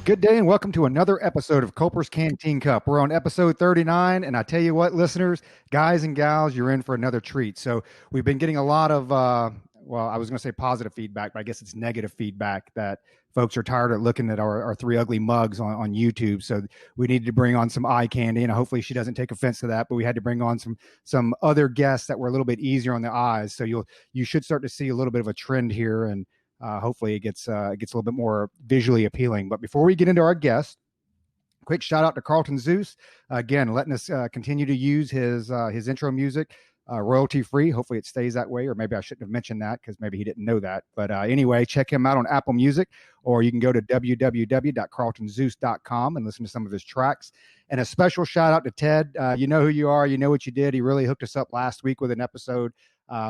Good day and welcome to another episode of Culper's Canteen Cup. We're on episode 39, and I tell you what, listeners, guys and gals, you're in for another treat. So we've been getting a lot of, I was going to say positive feedback, but I guess it's negative feedback that folks are tired of looking at our three ugly mugs on YouTube. So we needed to bring on some eye candy, and hopefully she doesn't take offense to that, but we had to bring on some other guests that were a little bit easier on the eyes. So you should start to see a little bit of a trend here, and hopefully it gets a little bit more visually appealing. But before we get into our guest, quick shout out to Carlton Zeus, again, letting us continue to use his intro music royalty free. Hopefully it stays that way, or maybe I shouldn't have mentioned that because maybe he didn't know that. But anyway, check him out on Apple Music, or you can go to www.carltonzeus.com and listen to some of his tracks. And a special shout out to Ted. You know who you are. You know what you did. He really hooked us up last week with an episode.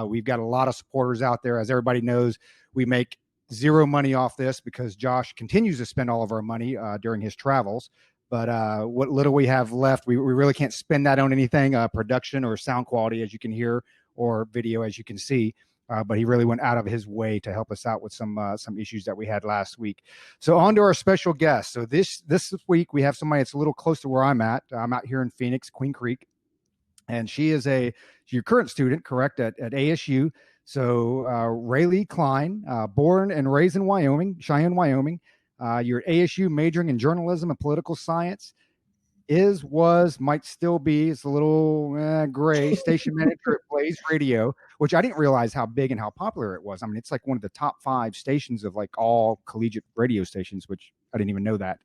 We've got a lot of supporters out there. As everybody knows, we make zero money off this because Josh continues to spend all of our money during his travels. But what little we have left, we really can't spend that on anything, production or sound quality, as you can hear, or video, as you can see. But he really went out of his way to help us out with some issues that we had last week. So on to our special guest. So this week we have somebody that's a little close to where I'm at. I'm out here in Phoenix, Queen Creek. And she is your current student, correct, at ASU. So Rae'Lee Klein, born and raised in Cheyenne, Wyoming. You're at ASU majoring in journalism and political science. Might still be, it's a little gray, station manager at Blaze Radio, which I didn't realize how big and how popular it was. I mean, it's like one of the top 5 stations of like all collegiate radio stations, which I didn't even know that.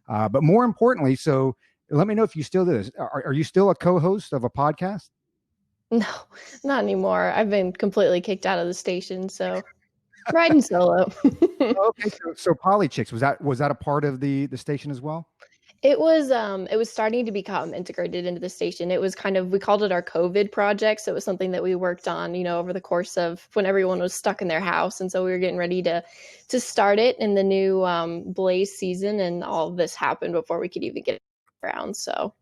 But more importantly, so let me know if you still do this. Are you still a co-host of a podcast? No, not anymore. I've been completely kicked out of the station, so riding solo. Okay, so Polychicks, was that a part of the station as well? It was starting to become integrated into the station. It was we called it our COVID project. So it was something that we worked on, over the course of when everyone was stuck in their house. And so we were getting ready to start it in the new Blaze season, and all of this happened before we could even get it around. So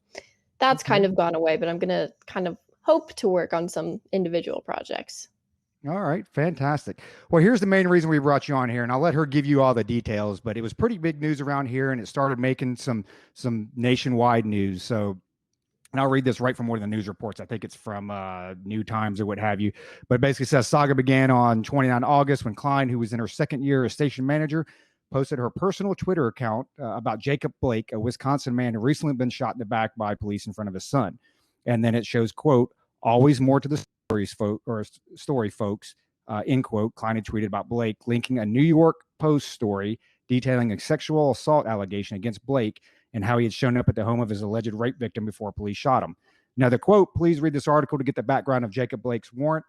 that's kind of gone away, but I'm going to kind of hope to work on some individual projects. All right, fantastic. Well, here's the main reason we brought you on here, and I'll let her give you all the details, but it was pretty big news around here, and it started making some nationwide news. So, and I'll read this right from one of the news reports. I think it's from New Times or what have you, but it basically says saga began on 29 August when Klein, who was in her second year as station manager, posted her personal Twitter account about Jacob Blake, a Wisconsin man who recently been shot in the back by police in front of his son. And then it shows, quote, always more to the story, folks, end quote. Klein had tweeted about Blake, linking a New York Post story detailing a sexual assault allegation against Blake and how he had shown up at the home of his alleged rape victim before police shot him. Now, the quote, please read this article to get the background of Jacob Blake's warrant.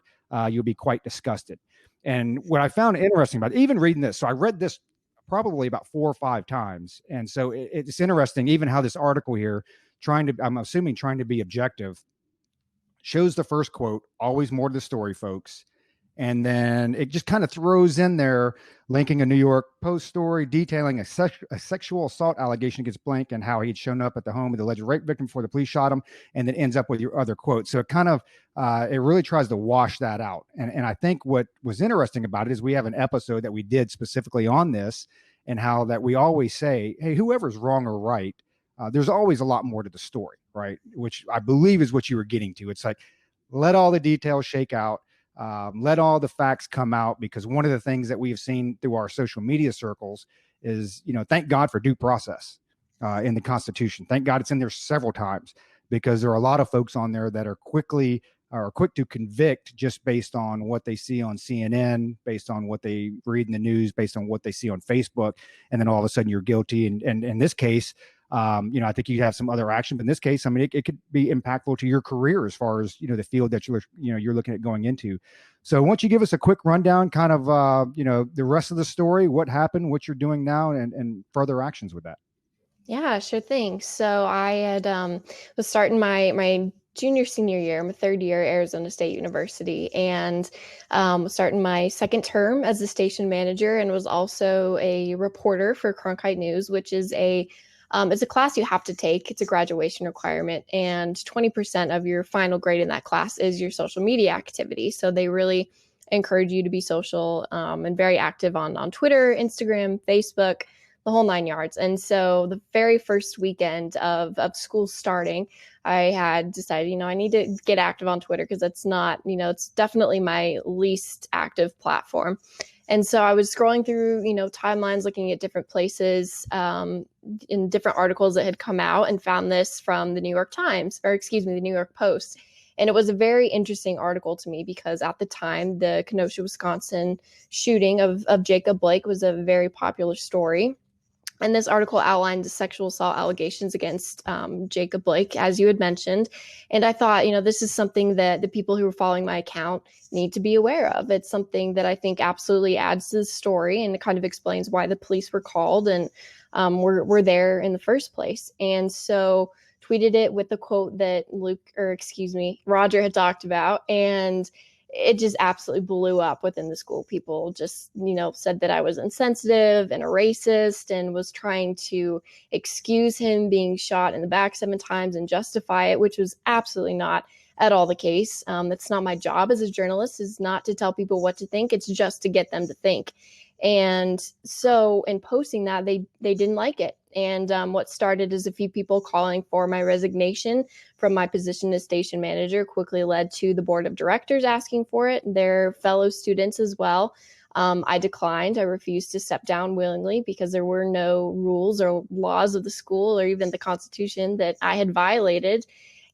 You'll be quite disgusted. And what I found interesting about even reading this, so I read this probably about 4 or 5 times. And so it's interesting, even how this article here, I'm assuming trying to be objective, shows the first quote, always more to the story, folks. And then it just kind of throws in there, linking a New York Post story detailing a sexual assault allegation against Blake and how he'd shown up at the home of the alleged rape victim before the police shot him, and then ends up with your other quote. So it kind of, it really tries to wash that out. And I think what was interesting about it is we have an episode that we did specifically on this, and how that we always say, hey, whoever's wrong or right, there's always a lot more to the story, right? Which I believe is what you were getting to. It's like, let all the details shake out. Let all the facts come out, because one of the things that we have seen through our social media circles is, thank God for due process in the Constitution. Thank God it's in there several times, because there are a lot of folks on there that are quick to convict just based on what they see on CNN, based on what they read in the news, based on what they see on Facebook. And then all of a sudden you're guilty. And in this case, I think you have some other action, but in this case, I mean, it could be impactful to your career as far as, the field that you're looking at going into. So why don't you give us a quick rundown, kind of, the rest of the story, what happened, what you're doing now, and further actions with that. Yeah, sure thing. So I had was starting my senior year. I'm a third year at Arizona State University, and was starting my second term as the station manager, and was also a reporter for Cronkite News, which is it's a class you have to take. It's a graduation requirement, and 20% of your final grade in that class is your social media activity. So they really encourage you to be social and very active on Twitter, Instagram, Facebook, the whole 9 yards. And so the very first weekend of school starting, I had decided, I need to get active on Twitter because it's not, it's definitely my least active platform. And so I was scrolling through, timelines, looking at different places, in different articles that had come out, and found this from the New York Times, or excuse me, the New York Post. And it was a very interesting article to me because at the time, the Kenosha, Wisconsin shooting of Jacob Blake was a very popular story. And this article outlined the sexual assault allegations against Jacob Blake, as you had mentioned. And I thought, this is something that the people who are following my account need to be aware of. It's something that I think absolutely adds to the story, and it kind of explains why the police were called and were there in the first place. And so tweeted it with the quote that Roger had talked about. And it just absolutely blew up within the school. People just, said that I was insensitive and a racist, and was trying to excuse him being shot in the back 7 times and justify it, which was absolutely not at all the case. That's not my job as a journalist, is not to tell people what to think. It's just to get them to think. And so in posting that, they didn't like it. And what started as a few people calling for my resignation from my position as station manager quickly led to the board of directors asking for it, their fellow students as well. I declined. I refused to step down willingly because there were no rules or laws of the school or even the Constitution that I had violated.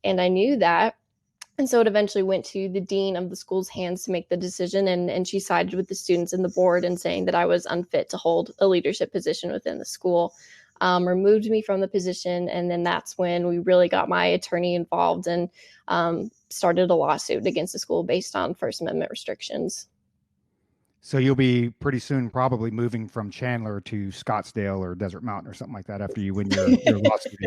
And I knew that. And so it eventually went to the dean of the school's hands to make the decision. And she sided with the students and the board in saying that I was unfit to hold a leadership position within the school. Removed me from the position. And then that's when we really got my attorney involved and started a lawsuit against the school based on First Amendment restrictions. So you'll be pretty soon probably moving from Chandler to Scottsdale or Desert Mountain or something like that after you win your lawsuit,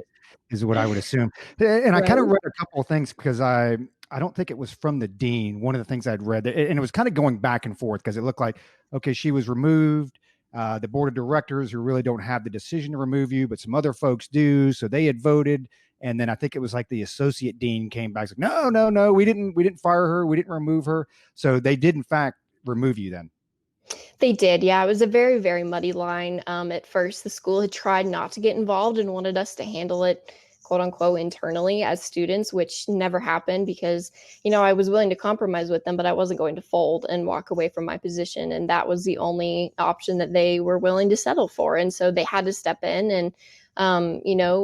is what I would assume. And I kind of read a couple of things because I don't think it was from the dean. One of the things I'd read, and it was kind of going back and forth because it looked like, okay, she was removed. The board of directors, who really don't have the decision to remove you, but some other folks do. So they had voted. And then I think it was like the associate dean came back. Like, no, we didn't fire her. We didn't remove her. So they did in fact remove you then. They did. Yeah. It was a very, very muddy line. At first, the school had tried not to get involved and wanted us to handle it, quote unquote, internally as students, which never happened because, I was willing to compromise with them, but I wasn't going to fold and walk away from my position. And that was the only option that they were willing to settle for. And so they had to step in and,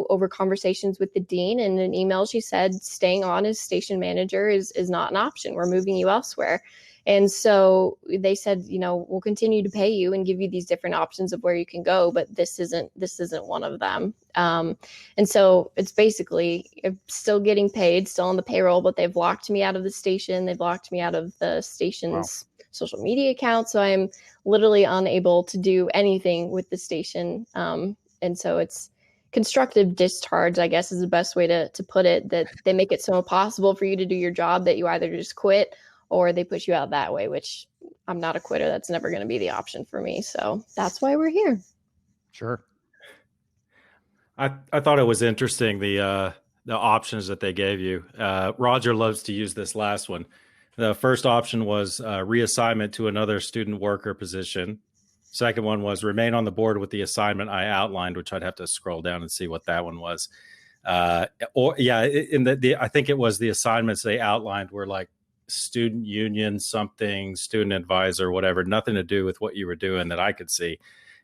over conversations with the dean and an email, she said, staying on as station manager is not an option. We're moving you elsewhere. And so they said, we'll continue to pay you and give you these different options of where you can go, but this isn't one of them. And so it's basically still getting paid, still on the payroll, but they've locked me out of the station. They've locked me out of the station's social media account. So I'm literally unable to do anything with the station. And so it's constructive discharge, I guess, is the best way to put it, that they make it so impossible for you to do your job that you either just quit or they push you out that way, which I'm not a quitter. That's never going to be the option for me. So that's why we're here. Sure. I thought it was interesting, the options that they gave you. Roger loves to use this last one. The first option was reassignment to another student worker position. Second one was remain on the board with the assignment I outlined, which I'd have to scroll down and see what that one was. I think it was the assignments they outlined were like student union, something, student advisor, whatever, nothing to do with what you were doing that I could see.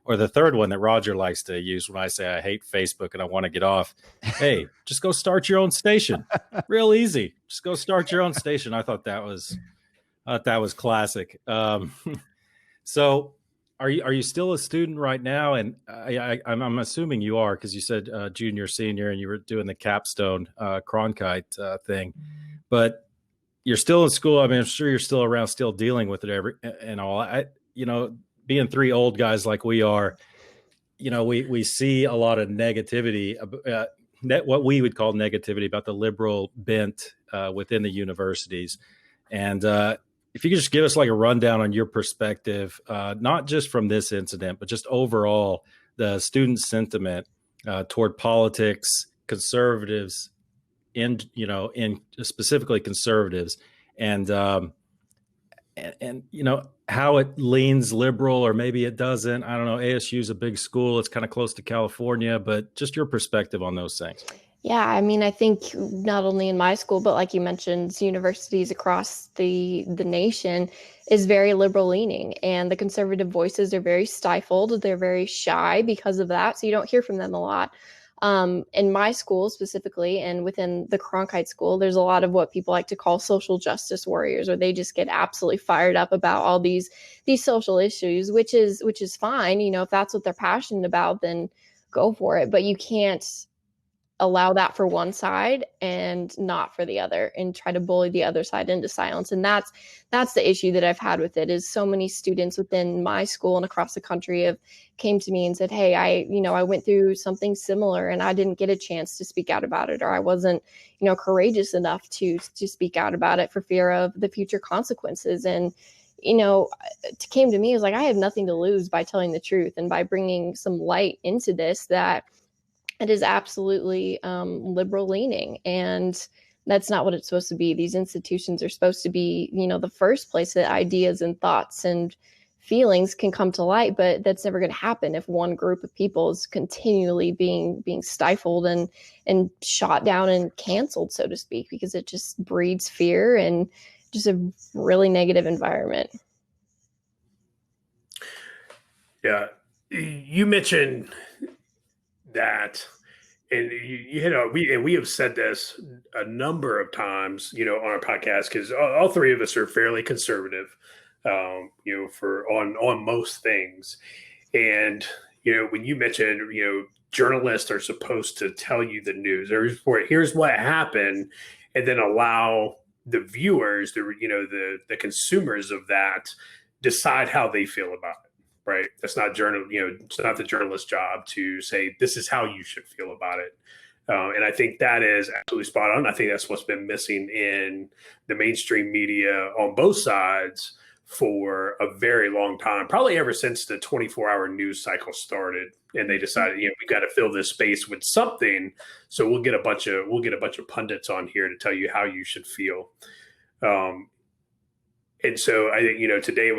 Or the third one that Roger likes to use when I say I hate Facebook and I want to get off. Hey, just go start your own station. Real easy. Just go start your own station. I thought that was classic. So are you still a student right now? And I'm assuming you are, because you said junior, senior, and you were doing the capstone Cronkite thing. But you're still in school. I mean, I'm sure you're still around, still dealing with it and all. Being 3 old guys like we are, we see a lot of negativity, what we would call negativity about the liberal bent within the universities. And if you could just give us like a rundown on your perspective, not just from this incident, but just overall the student sentiment toward politics, conservatives, in specifically conservatives, and how it leans liberal, or maybe it doesn't. I don't know. ASU is a big school. It's kind of close to California, but just your perspective on those things. Yeah, I mean, I think not only in my school, but like you mentioned, universities across the nation is very liberal leaning, and the conservative voices are very stifled. They're very shy because of that, so you don't hear from them a lot. In my school specifically, and within the Cronkite School, there's a lot of what people like to call social justice warriors, where they just get absolutely fired up about all these social issues, which is fine. You know, if that's what they're passionate about, then go for it. But you can't allow that for one side and not for the other, and try to bully the other side into silence. And that's the issue that I've had with it, is so many students within my school and across the country have came to me and said, hey, I went through something similar and I didn't get a chance to speak out about it, or I wasn't, courageous enough to speak out about it for fear of the future consequences. And it came to me as like, I have nothing to lose by telling the truth and by bringing some light into this, that it is absolutely liberal leaning, and that's not what it's supposed to be. These institutions are supposed to be, the first place that ideas and thoughts and feelings can come to light, but that's never going to happen if one group of people is continually being stifled and shot down and canceled, so to speak, because it just breeds fear and just a really negative environment. Yeah, you mentioned that, and we have said this a number of times, on our podcast, because all three of us are fairly conservative, for on most things. And when you mentioned, journalists are supposed to tell you the news, or here's what happened, and then allow the viewers, the consumers of that, decide how they feel about it. Right. That's not it's not the journalist's job to say, this is how you should feel about it. And I think that is absolutely spot on. I think that's what's been missing in the mainstream media on both sides for a very long time, probably ever since the 24-hour news cycle started. And they decided, we got to fill this space with something. So we'll get a bunch of pundits on here to tell you how you should feel. And so I think, today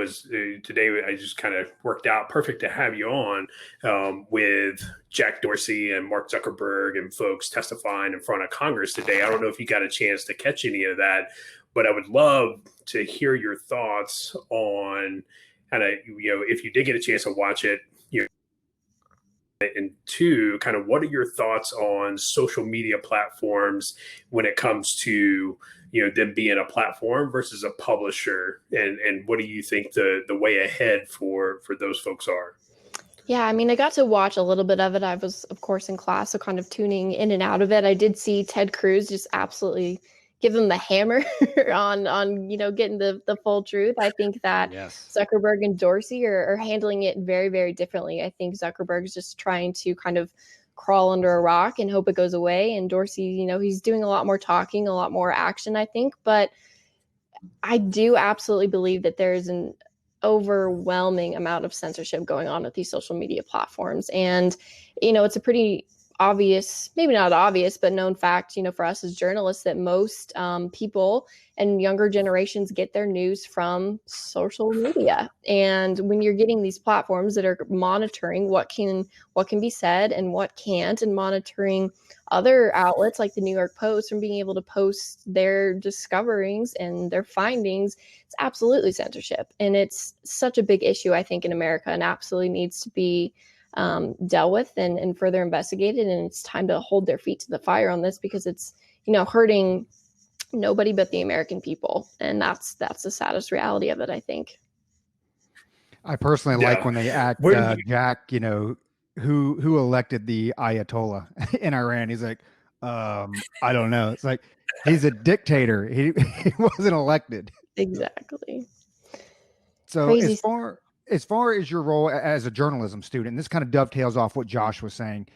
I just kind of worked out perfect to have you on with Jack Dorsey and Mark Zuckerberg and folks testifying in front of Congress today. I don't know if you got a chance to catch any of that, but I would love to hear your thoughts on kind of, if you did get a chance to watch it, and two, kind of what are your thoughts on social media platforms when it comes to, them being a platform versus a publisher, and what do you think the way ahead for those folks are? Yeah, I mean, I got to watch a little bit of it. I was, of course, in class, so kind of tuning in and out of it. I did see Ted Cruz just absolutely give him the hammer on getting the full truth. I think that Yes. Zuckerberg and Dorsey are handling it very, very differently. I think Zuckerberg's just trying to kind of crawl under a rock and hope it goes away. And Dorsey, he's doing a lot more talking, a lot more action, I think. But I do absolutely believe that there's an overwhelming amount of censorship going on with these social media platforms. And, it's a pretty obvious, maybe not obvious, but known fact, for us as journalists, that most people and younger generations get their news from social media. And when you're getting these platforms that are monitoring what can be said and what can't, and monitoring other outlets like the New York Post from being able to post their discoverings and their findings, it's absolutely censorship. And it's such a big issue, I think, in America, and absolutely needs to be dealt with and further investigated. And it's time to hold their feet to the fire on this, because it's, hurting nobody but the American people. And that's the saddest reality of it, I think. I personally like when they act Jack, who elected the Ayatollah in Iran. He's like, I don't know. It's like, he's a dictator. He wasn't elected. Exactly. So Crazy. as far as your role as a journalism student, this kind of dovetails off what Josh was saying.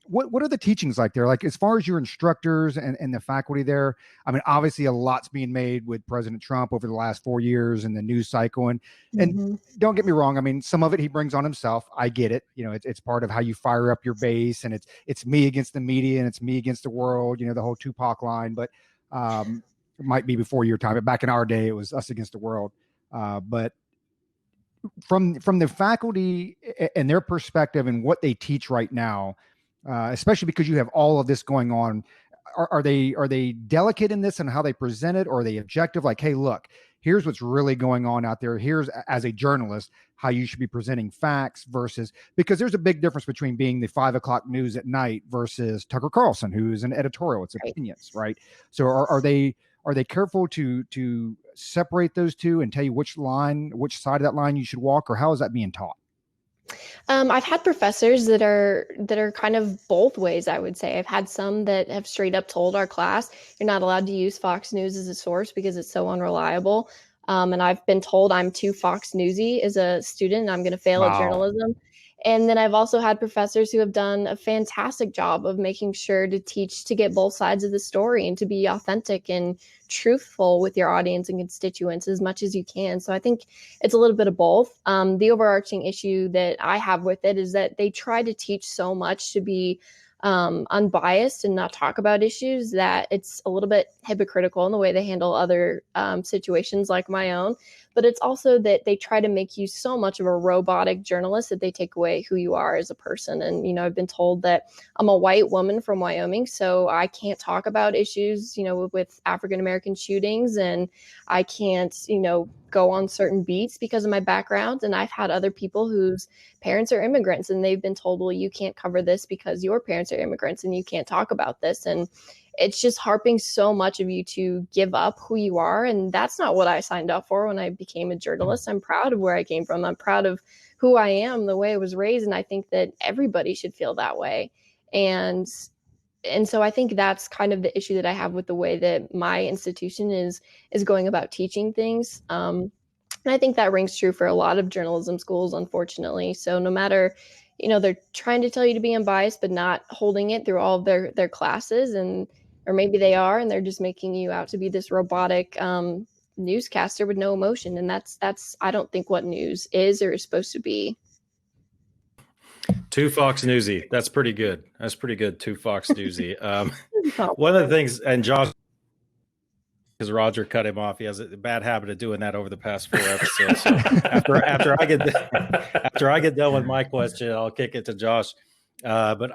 What are the teachings like there? Like, as far as your instructors and the faculty there, I mean, obviously a lot's being made with President Trump over the last 4 years and the news cycle. And don't get me wrong. I mean, some of it he brings on himself. I get it. It's part of how you fire up your base, and it's me against the media and it's me against the world, the whole Tupac line, but it might be before your time, but back in our day, it was us against the world. But from the faculty and their perspective and what they teach right now, especially because you have all of this going on, are they delicate in this and how they present it, or are they objective? Like, hey, look, here's what's really going on out there. Here's, as a journalist, how you should be presenting facts versus, because there's a big difference between being the 5 o'clock news at night versus Tucker Carlson, who's an editorial, it's opinions, right? So are they careful to separate those two and tell you which side of that line you should walk, or how is that being taught? I've had professors that are kind of both ways, I would say. I've had some that have straight up told our class, you're not allowed to use Fox News as a source because it's so unreliable. And I've been told I'm too Fox Newsy as a student, and I'm going to fail at journalism. And then I've also had professors who have done a fantastic job of making sure to teach to get both sides of the story and to be authentic and truthful with your audience and constituents as much as you can. So I think it's a little bit of both. The overarching issue that I have with it is that they try to teach so much to be unbiased and not talk about issues that it's a little bit hypocritical in the way they handle other situations like my own. But it's also that they try to make you so much of a robotic journalist that they take away who you are as a person. And, I've been told that I'm a white woman from Wyoming, so I can't talk about issues, with African-American shootings, and I can't, go on certain beats because of my background. And I've had other people whose parents are immigrants, and they've been told, well, you can't cover this because your parents are immigrants and you can't talk about this. And it's just harping so much of you to give up who you are. And that's not what I signed up for when I became a journalist. I'm proud of where I came from. I'm proud of who I am, the way I was raised. And I think that everybody should feel that way. And so I think that's kind of the issue that I have with the way that my institution is going about teaching things. And I think that rings true for a lot of journalism schools, unfortunately. So no matter, they're trying to tell you to be unbiased, but not holding it through all of their classes, or maybe they are, and they're just making you out to be this robotic newscaster with no emotion. And that's I don't think what news is or is supposed to be. Too Fox Newsy. That's pretty good. Too Fox Newsy. One of the things, and Josh, because Roger cut him off, he has a bad habit of doing that over the past 4 episodes. So after I get done with my question, I'll kick it to Josh. But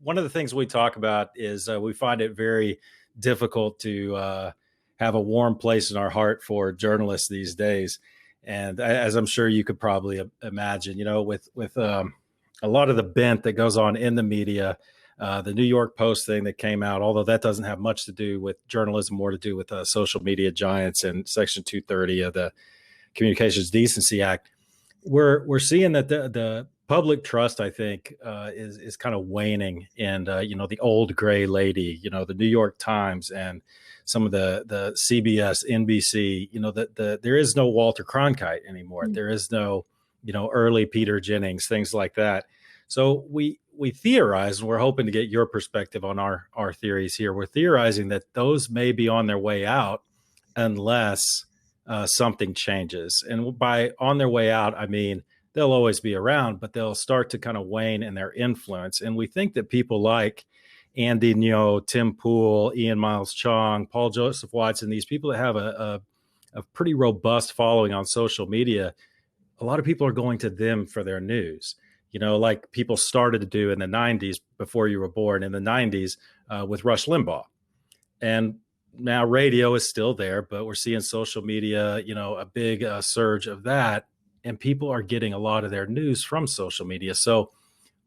one of the things we talk about is we find it very difficult to have a warm place in our heart for journalists these days. And as I'm sure you could probably imagine, with a lot of the bent that goes on in the media, the New York Post thing that came out, although that doesn't have much to do with journalism, more to do with social media giants and Section 230 of the Communications Decency Act. We're seeing that the public trust, I think, is kind of waning, and the old gray lady, the New York Times and some of the CBS, NBC, there is no Walter Cronkite anymore. Mm-hmm. There is no early Peter Jennings, things like that. So we theorize, and we're hoping to get your perspective on our theories here. We're theorizing that those may be on their way out unless something changes. And by on their way out, I mean, they'll always be around, but they'll start to kind of wane in their influence. And we think that people like Andy Ngo, Tim Pool, Ian Miles Chong, Paul Joseph Watson, these people that have a pretty robust following on social media, a lot of people are going to them for their news, like people started to do in the 90s before you were born, in the 90s with Rush Limbaugh. And now radio is still there, but we're seeing social media, a big surge of that. And people are getting a lot of their news from social media. So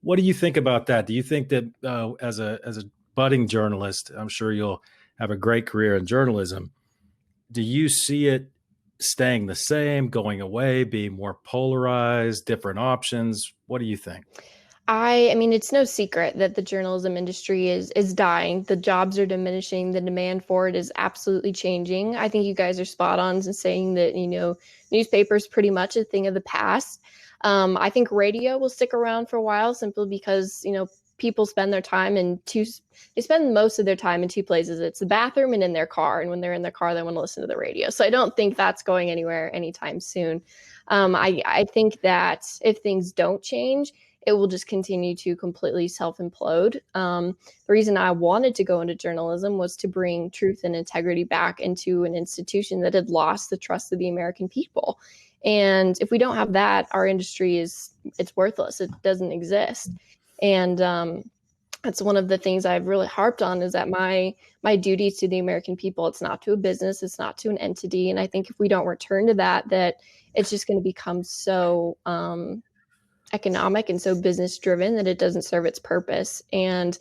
what do you think about that? Do you think that as a budding journalist, I'm sure you'll have a great career in journalism, do you see it staying the same, going away, being more polarized, different options? What do you think? I mean, it's no secret that the journalism industry is dying. The jobs are diminishing. The demand for it is absolutely changing. I think you guys are spot on in saying that, newspaper is pretty much a thing of the past. I think radio will stick around for a while simply because, people spend their time they spend most of their time in two places. It's the bathroom and in their car. And when they're in their car, they want to listen to the radio. So I don't think that's going anywhere anytime soon. I think that if things don't change, it will just continue to completely self-implode. The reason I wanted to go into journalism was to bring truth and integrity back into an institution that had lost the trust of the American people. And if we don't have that, our industry it's worthless. It doesn't exist. And that's one of the things I've really harped on, is that my duty to the American people, it's not to a business, it's not to an entity. And I think if we don't return to that it's just going to become so economic and so business driven that it doesn't serve its purpose. And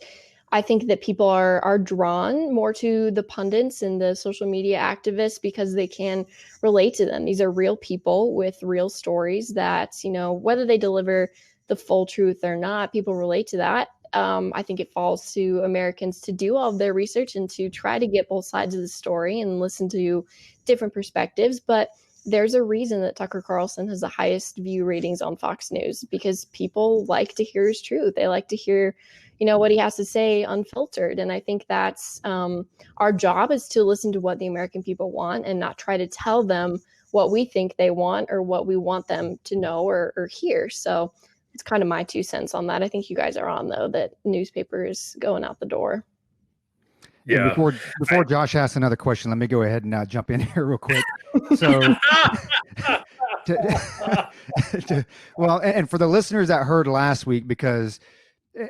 I think that people are drawn more to the pundits and the social media activists because they can relate to them. These are real people with real stories that, whether they deliver the full truth or not, people relate to that. I think it falls to Americans to do all of their research and to try to get both sides of the story and listen to different perspectives. But there's a reason that Tucker Carlson has the highest view ratings on Fox News, because people like to hear his truth. They like to hear, what he has to say unfiltered. And I think that's our job, is to listen to what the American people want and not try to tell them what we think they want or what we want them to know or hear. So it's kind of my 2 cents on that. I think you guys are on, though, that newspaper is going out the door. Yeah. Before Josh asks another question, let me go ahead and jump in here real quick. So, well, and for the listeners that heard last week, because,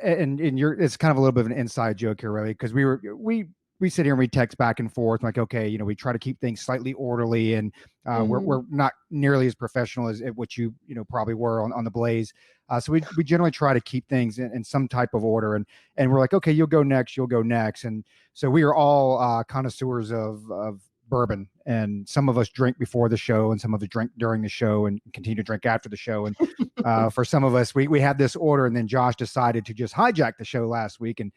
and it's kind of a little bit of an inside joke here, really, because we sit here and we text back and forth, like, okay, we try to keep things slightly orderly, and we're not nearly as professional as what you probably were on the Blaze. So we generally try to keep things in some type of order, and we're like, okay, you'll go next. And so we are all connoisseurs of bourbon, and some of us drink before the show, and some of us drink during the show, and continue to drink after the show. And for some of us, we had this order, and then Josh decided to just hijack the show last week and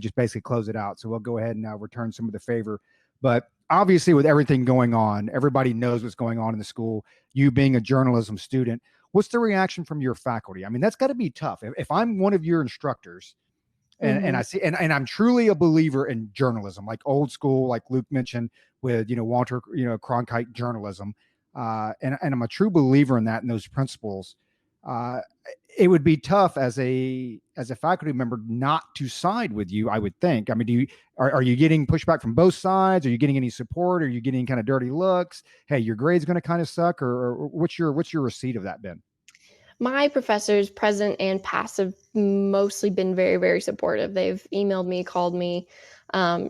just basically close it out. So we'll go ahead and return some of the favor. But obviously, with everything going on, everybody knows what's going on in the school. You being a journalism student, what's the reaction from your faculty? I mean, that's got to be tough. If I'm one of your instructors, and I see, and I'm truly a believer in journalism, like old school, like Luke mentioned with, Walter, Cronkite journalism. And I'm a true believer in that, and those principles. It would be tough as a faculty member not to side with you, I would think. I mean, are you getting pushback from both sides? Are you getting any support? Are you getting kind of dirty looks? Hey, your grade's going to kind of suck, or what's your receipt of that been? My professors, present and past, have mostly been very, very supportive. They've emailed me, called me,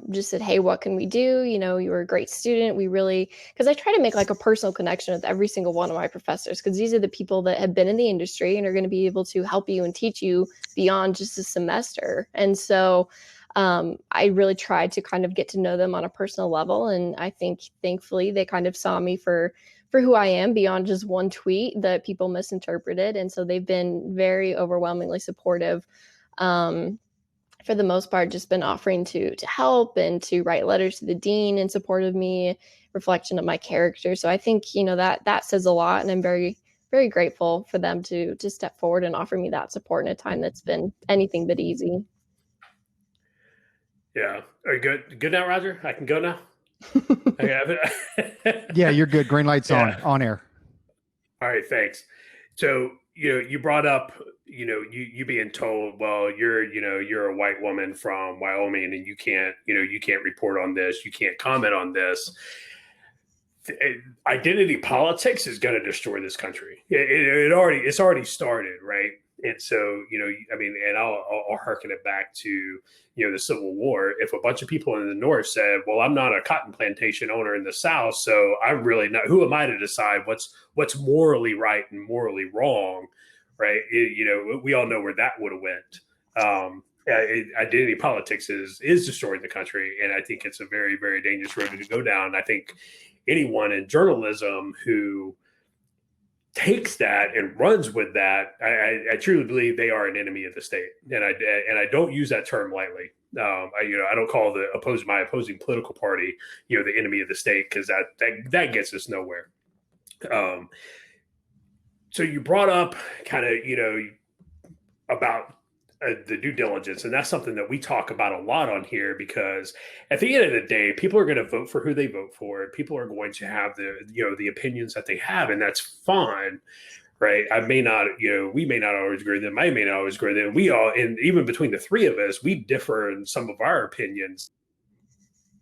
just said, hey, what can we do? You were a great student. Because I try to make like a personal connection with every single one of my professors, because these are the people that have been in the industry and are going to be able to help you and teach you beyond just a semester. And so I really tried to kind of get to know them on a personal level. And I think, thankfully, they kind of saw me for who I am beyond just one tweet that people misinterpreted. And so they've been very overwhelmingly supportive. For the most part, just been offering to help and to write letters to the dean in support of me, reflection of my character. So I think, that says a lot. And I'm very, very grateful for them to step forward and offer me that support in a time that's been anything but easy. Yeah. Are you good now, Roger? I can go now? Yeah, you're good. Green light's on air. All right, thanks. So, you brought up, you being told, well, you're a white woman from Wyoming, and you can't report on this. You can't comment on this. Identity politics is going to destroy this country. It's already started, right? And so, and I'll harken it back to, the Civil War. If a bunch of people in the North said, well, I'm not a cotton plantation owner in the South, so I'm really not, who am I to decide what's morally right and morally wrong, right? We all know where that would have went. Identity politics is destroying the country. And I think it's a very, very dangerous road to go down. I think anyone in journalism who takes that and runs with that, I truly believe they are an enemy of the state, and I don't use that term lightly. I don't call my opposing political party, the enemy of the state, because that gets us nowhere. So you brought up kind of about the due diligence, and that's something that we talk about a lot on here, because at the end of the day, people are going to vote for who they vote for. People are going to have the opinions that they have, and that's fine, right? I may not, we may not always agree with them. I may not always agree with them. And even between the three of us, we differ in some of our opinions.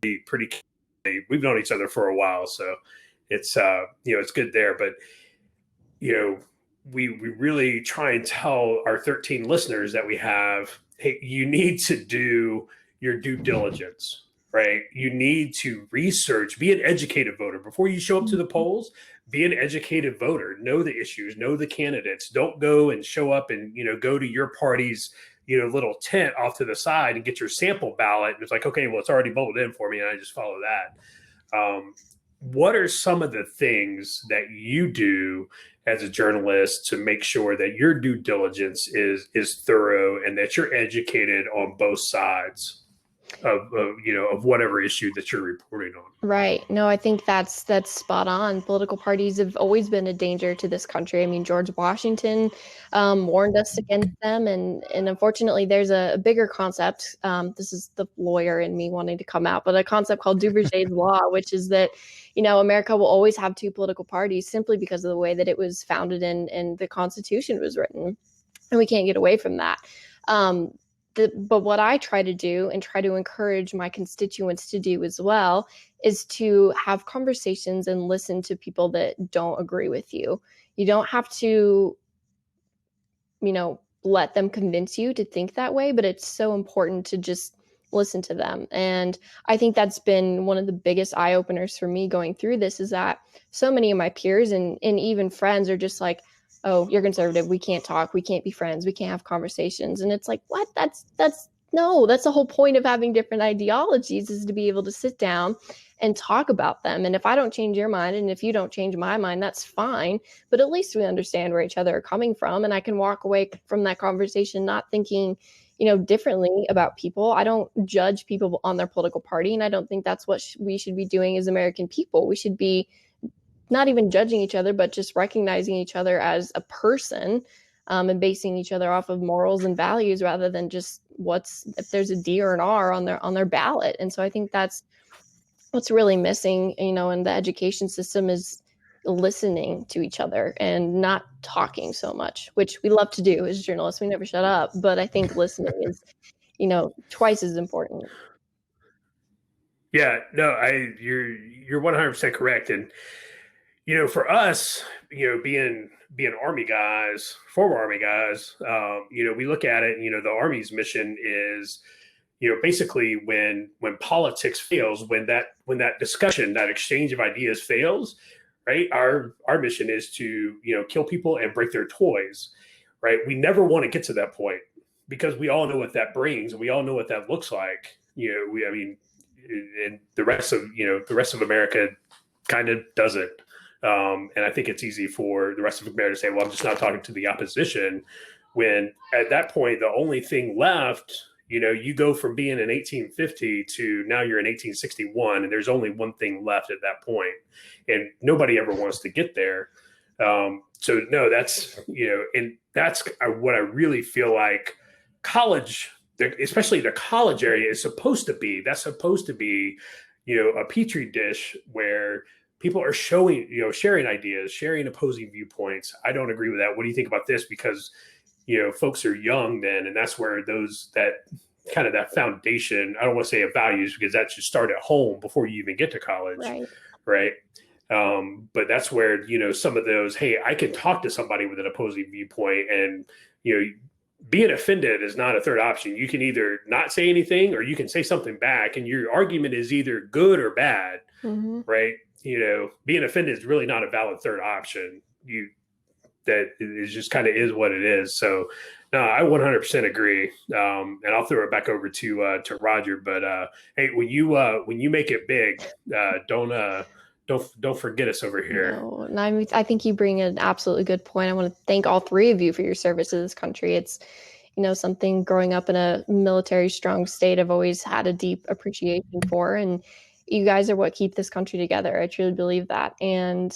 We've known each other for a while, so it's it's good there. But we really try and tell our 13 listeners that we have, hey, you need to do your due diligence, right? You need to research, be an educated voter before you show up to the polls. Be an educated voter, know the issues, know the candidates. Don't go and show up and go to your party's little tent off to the side and get your sample ballot. And it's like, okay, well, it's already voted in for me, and I just follow that. What are some of the things that you do as a journalist to make sure that your due diligence is thorough and that you're educated on both sides of whatever issue that you're reporting on? Right. No, I think that's spot on. Political parties have always been a danger to this country. I mean, George Washington warned us against them, and unfortunately, there's a bigger concept. This is the lawyer in me wanting to come out, but a concept called Duverger's law, which is that America will always have two political parties simply because of the way that it was founded and the Constitution was written, and we can't get away from that. But what I try to do and try to encourage my constituents to do as well is to have conversations and listen to people that don't agree with you. You don't have to, let them convince you to think that way, but it's so important to just listen to them. And I think that's been one of the biggest eye openers for me going through this, is that so many of my peers and even friends are just like, oh, you're conservative, we can't talk, we can't be friends, we can't have conversations. And it's like, what? That's the whole point of having different ideologies, is to be able to sit down and talk about them. And if I don't change your mind, and if you don't change my mind, that's fine. But at least we understand where each other are coming from. And I can walk away from that conversation not thinking, differently about people. I don't judge people on their political party. And I don't think that's what we should be doing as American people. We should be not even judging each other, but just recognizing each other as a person, and basing each other off of morals and values rather than just if there's a D or an R on their ballot. And so I think that's what's really missing, in the education system, is listening to each other and not talking so much, which we love to do as journalists. We never shut up, but I think listening is, twice as important. Yeah, no, you're 100% correct. And for us, being Army guys, former Army guys, we look at it, the Army's mission is, basically when politics fails, when that discussion, that exchange of ideas fails, right? Our mission is to, kill people and break their toys, right? We never want to get to that point, because we all know what that brings, and we all know what that looks like. And the rest of America kind of doesn't. And I think it's easy for the rest of America to say, well, I'm just not talking to the opposition, when at that point, the only thing left, you go from being in 1850 to now you're in 1861, and there's only one thing left at that point, and nobody ever wants to get there. So no, that's, and that's what I really feel like college, especially the college area, is supposed to be. That's supposed to be, a petri dish where people are sharing ideas, sharing opposing viewpoints. I don't agree with that. What do you think about this? Because, folks are young then, and that's where that foundation, I don't want to say of values, because that should start at home before you even get to college. Right. But that's where, some of those, hey, I can talk to somebody with an opposing viewpoint, and, being offended is not a third option. You can either not say anything, or you can say something back, and your argument is either good or bad. Mm-hmm. Right. Being offended is really not a valid third option. That is just kind of is what it is. So no, I 100% agree. And I'll throw it back over to Roger, but hey, when you make it big, don't forget us over here. No, and I think you bring an absolutely good point. I want to thank all three of you for your service to this country. It's, something growing up in a military strong state I've always had a deep appreciation for, and you guys are what keep this country together. I truly believe that. And,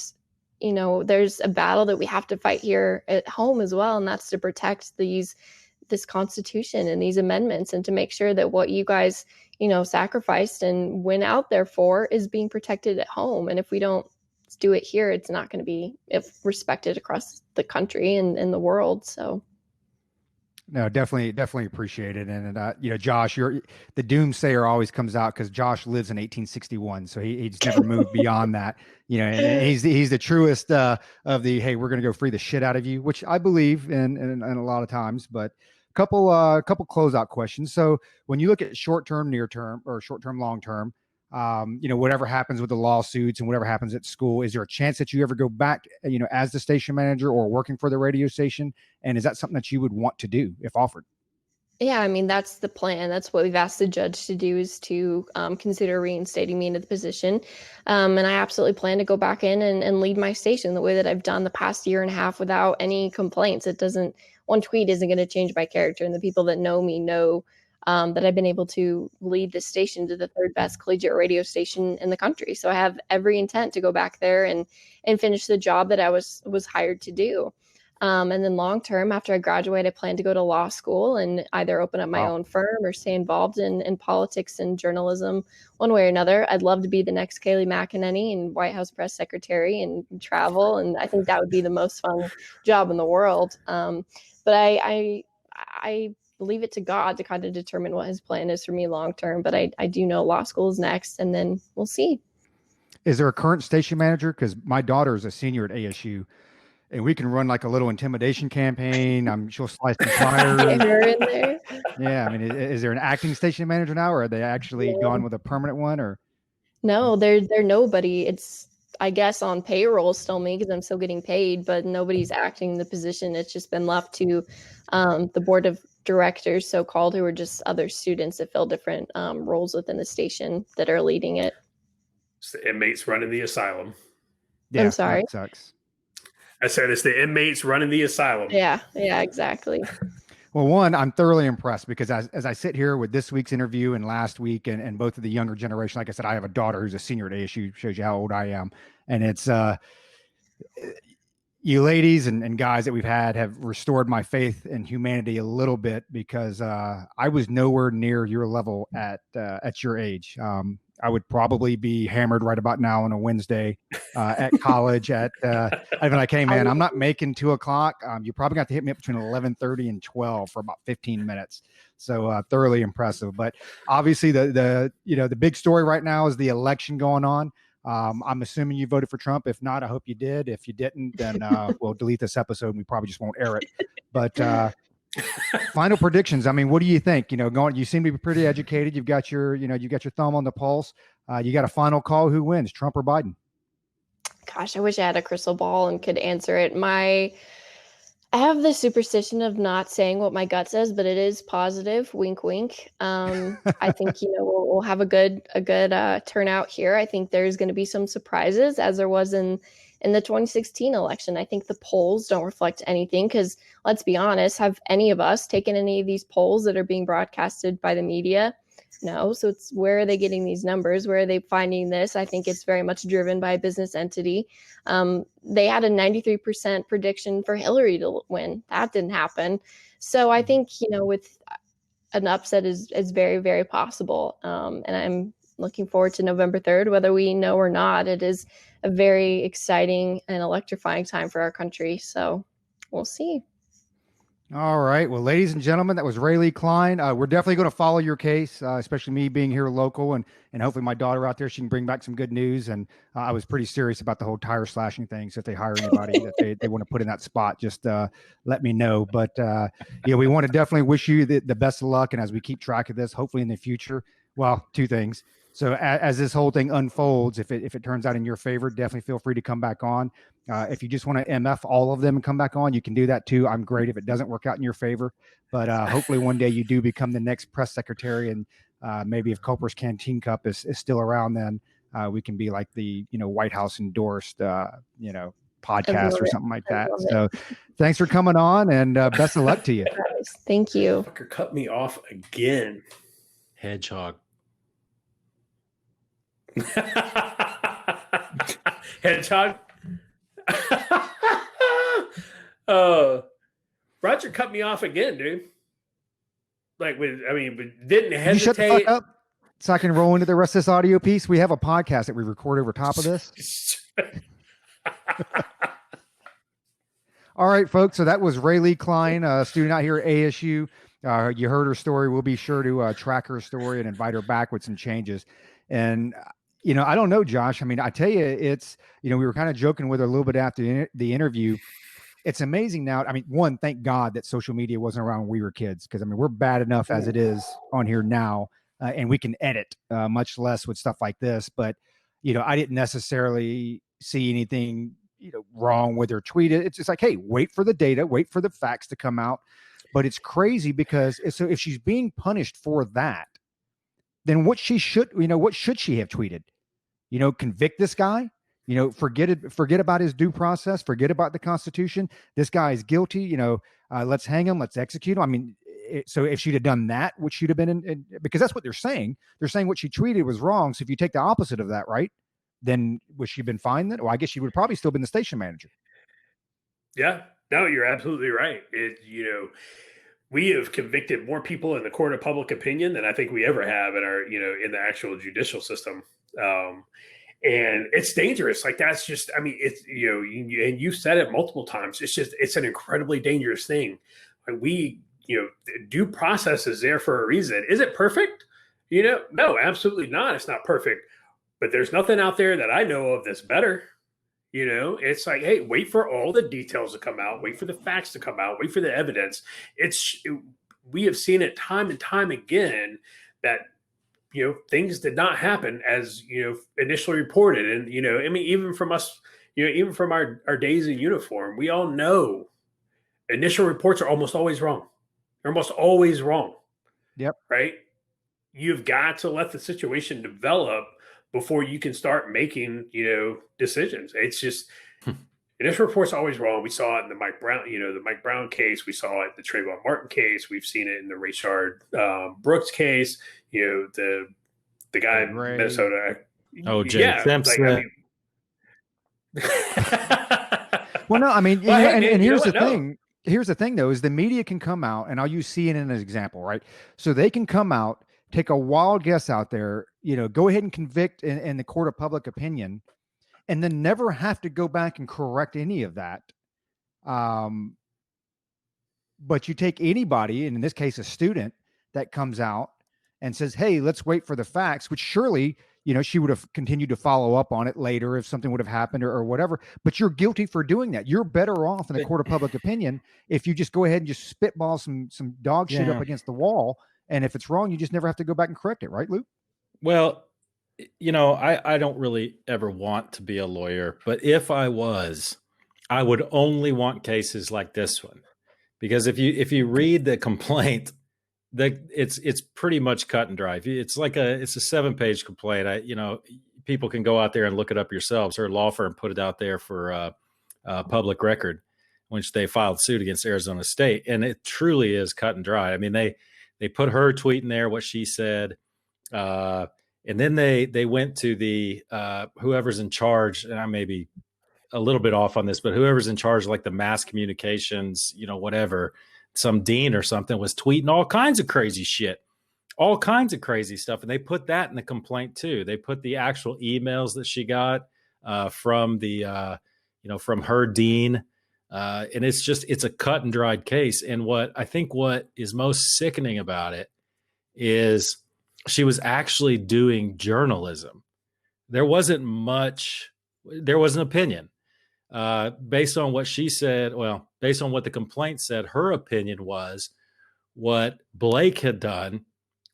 there's a battle that we have to fight here at home as well. And that's to protect this Constitution and these amendments, and to make sure that what you guys, sacrificed and went out there for is being protected at home. And if we don't do it here, it's not going to be respected across the country and in the world. So. No, definitely appreciate it. And Josh, the doomsayer always comes out because Josh lives in 1861, so he's never moved beyond that. And he's the truest of the, hey, we're going to go free the shit out of you, which I believe in a lot of times. But couple closeout questions. So when you look at short term, near term, or short term, long term, whatever happens with the lawsuits and whatever happens at school, is there a chance that you ever go back, as the station manager or working for the radio station? And is that something that you would want to do if offered? Yeah, I mean, that's the plan. That's what we've asked the judge to do, is to consider reinstating me into the position. And I absolutely plan to go back in and lead my station the way that I've done the past year and a half without any complaints. One tweet isn't going to change my character. And the people that know me know that I've been able to lead the station to the third best collegiate radio station in the country. So I have every intent to go back there and finish the job that I was hired to do. And then long term, after I graduate, I plan to go to law school and either open up my own firm or stay involved in politics and journalism one way or another. I'd love to be the next Kayleigh McEnany and White House press secretary and travel. And I think that would be the most fun job in the world. But I leave it to God to kind of determine what his plan is for me long term. But I do know law school is next, and then we'll see. Is there a current station manager? Because my daughter is a senior at ASU, and we can run like a little intimidation campaign. She'll slice the flyers. Get her in there. Yeah, I mean, is there an acting station manager now, or are they actually gone with a permanent one? Or no, they're nobody. It's, I guess, on payroll still me because I'm still getting paid, but nobody's acting the position. It's just been left to the board of directors, so-called, who are just other students that fill different roles within the station that are leading it. It's the inmates running the asylum. Yeah, I'm sorry. That sucks. I said it's the inmates running the asylum. Yeah, exactly. Well, one, I'm thoroughly impressed because as I sit here with this week's interview and last week and both of the younger generation, like I said, I have a daughter who's a senior at ASU, shows you how old I am. And it's you ladies and guys that we've had have restored my faith in humanity a little bit, because I was nowhere near your level at your age. I would probably be hammered right about now on a Wednesday at college. I'd be like, hey man, I'm not making 2:00. You probably got to hit me up between 11:30 and 12 for about 15 minutes. So thoroughly impressive. But obviously the big story right now is the election going on. I'm assuming you voted for Trump. If not, I hope you did. If you didn't, then we'll delete this episode and we probably just won't air it. But final predictions. I mean, what do you think? You seem to be pretty educated. You've got your thumb on the pulse. You got a final call. Who wins, Trump or Biden? Gosh, I wish I had a crystal ball and could answer it. I have the superstition of not saying what my gut says, but it is positive. Wink, wink. I think we'll have a good turnout here. I think there's going to be some surprises, as there was in the 2016 election. I think the polls don't reflect anything because, let's be honest, have any of us taken any of these polls that are being broadcasted by the media? No. So it's, where are they getting these numbers? Where are they finding this? I think it's very much driven by a business entity. They had a 93% prediction for Hillary to win. That didn't happen. So I think, with an upset is very, very possible. And I'm looking forward to November 3rd, whether we know or not. It is a very exciting and electrifying time for our country. So we'll see. All right. Well, ladies and gentlemen, that was Rae'Lee Klein. We're definitely going to follow your case, especially me being here local, and hopefully my daughter out there, she can bring back some good news. And I was pretty serious about the whole tire slashing thing. So if they hire anybody that they want to put in that spot, just let me know. But we want to definitely wish you the best of luck. And as we keep track of this, hopefully in the future, well, two things. So as this whole thing unfolds, if it turns out in your favor, definitely feel free to come back on. If you just want to MF all of them and come back on, you can do that too. I'm great if it doesn't work out in your favor. But hopefully one day you do become the next press secretary. And maybe if Culper's Canteen Cup is still around, then we can be like the White House endorsed podcast or something like that. So thanks for coming on, and best of luck to you. Thank you. Fucker cut me off again. Hedgehog. Hedgehog. Roger cut me off again, dude. But didn't hesitate. You shut the fuck up so I can roll into the rest of this audio piece. We have a podcast that we record over top of this. All right, folks. So that was Rae'Lee Klein, a student out here at ASU. You heard her story. We'll be sure to track her story and invite her back with some changes. And, I don't know, Josh. I mean, I tell you, it's, we were kind of joking with her a little bit after the interview. It's amazing now. I mean, one, thank God that social media wasn't around when we were kids, because, I mean, we're bad enough as it is on here now, and we can edit much less with stuff like this. But, I didn't necessarily see anything wrong with her tweet. It's just like, hey, wait for the data, wait for the facts to come out. But it's crazy because so if she's being punished for that, then what should she have tweeted? Convict this guy, forget about his due process, forget about the Constitution. This guy is guilty, let's hang him, let's execute him. I mean, so if she'd have done that, which she'd have been because that's what they're saying what she tweeted was wrong. So if you take the opposite of that, right, then would she have been fine then? Well, I guess she would probably still been the station manager. Yeah, no, you're absolutely right. We have convicted more people in the court of public opinion than I think we ever have in our, in the actual judicial system. And it's dangerous. Like, that's just, I mean, it's, and you've said it multiple times. It's an incredibly dangerous thing. Like, due process is there for a reason. Is it perfect? No, absolutely not. It's not perfect. But there's nothing out there that I know of that's better. It's like, hey, wait for all the details to come out. Wait for the facts to come out. Wait for the evidence. We have seen it time and time again that, things did not happen as, initially reported. And, I mean, even from us, even from our days in uniform, we all know initial reports are almost always wrong. They're almost always wrong. Yep. Right. You've got to let the situation develop before you can start making, decisions. It's just initial reports are always wrong. We saw it in the Mike Brown case. We saw it in the Trayvon Martin case. We've seen it in the Rayshard Brooks case. The guy in Minnesota. Jay Simpson. Well, no, I mean, and here's the thing. Here's the thing, though, is the media can come out, and I'll use CNN as an example, right? So they can come out, take a wild guess out there, go ahead and convict in the court of public opinion, and then never have to go back and correct any of that. But you take anybody, and in this case, a student that comes out and says, hey, let's wait for the facts, which surely, she would have continued to follow up on it later if something would have happened or whatever. But you're guilty for doing that. You're better off in the court of public opinion if you just go ahead and just spitball some dog shit up against the wall. And if it's wrong, you just never have to go back and correct it. Right, Luke? Well, I don't really ever want to be a lawyer, but if I was, I would only want cases like this one, because if you read the complaint, it's pretty much cut and dry. It's a 7-page complaint. People can go out there and look it up yourselves. Her law firm put it out there for public record, which they filed suit against Arizona State, and it truly is cut and dry. I mean, they put her tweet in there, what she said, and then they went to the whoever's in charge, and I may be a little bit off on this, but whoever's in charge of like the mass communications, whatever, some dean or something was tweeting all kinds of crazy shit, all kinds of crazy stuff. And they put that in the complaint too. They put the actual emails that she got from from her dean. And it's a cut and dried case. And what is most sickening about it is she was actually doing journalism. There was an opinion. Based on what she said, based on what the complaint said, her opinion was what Blake had done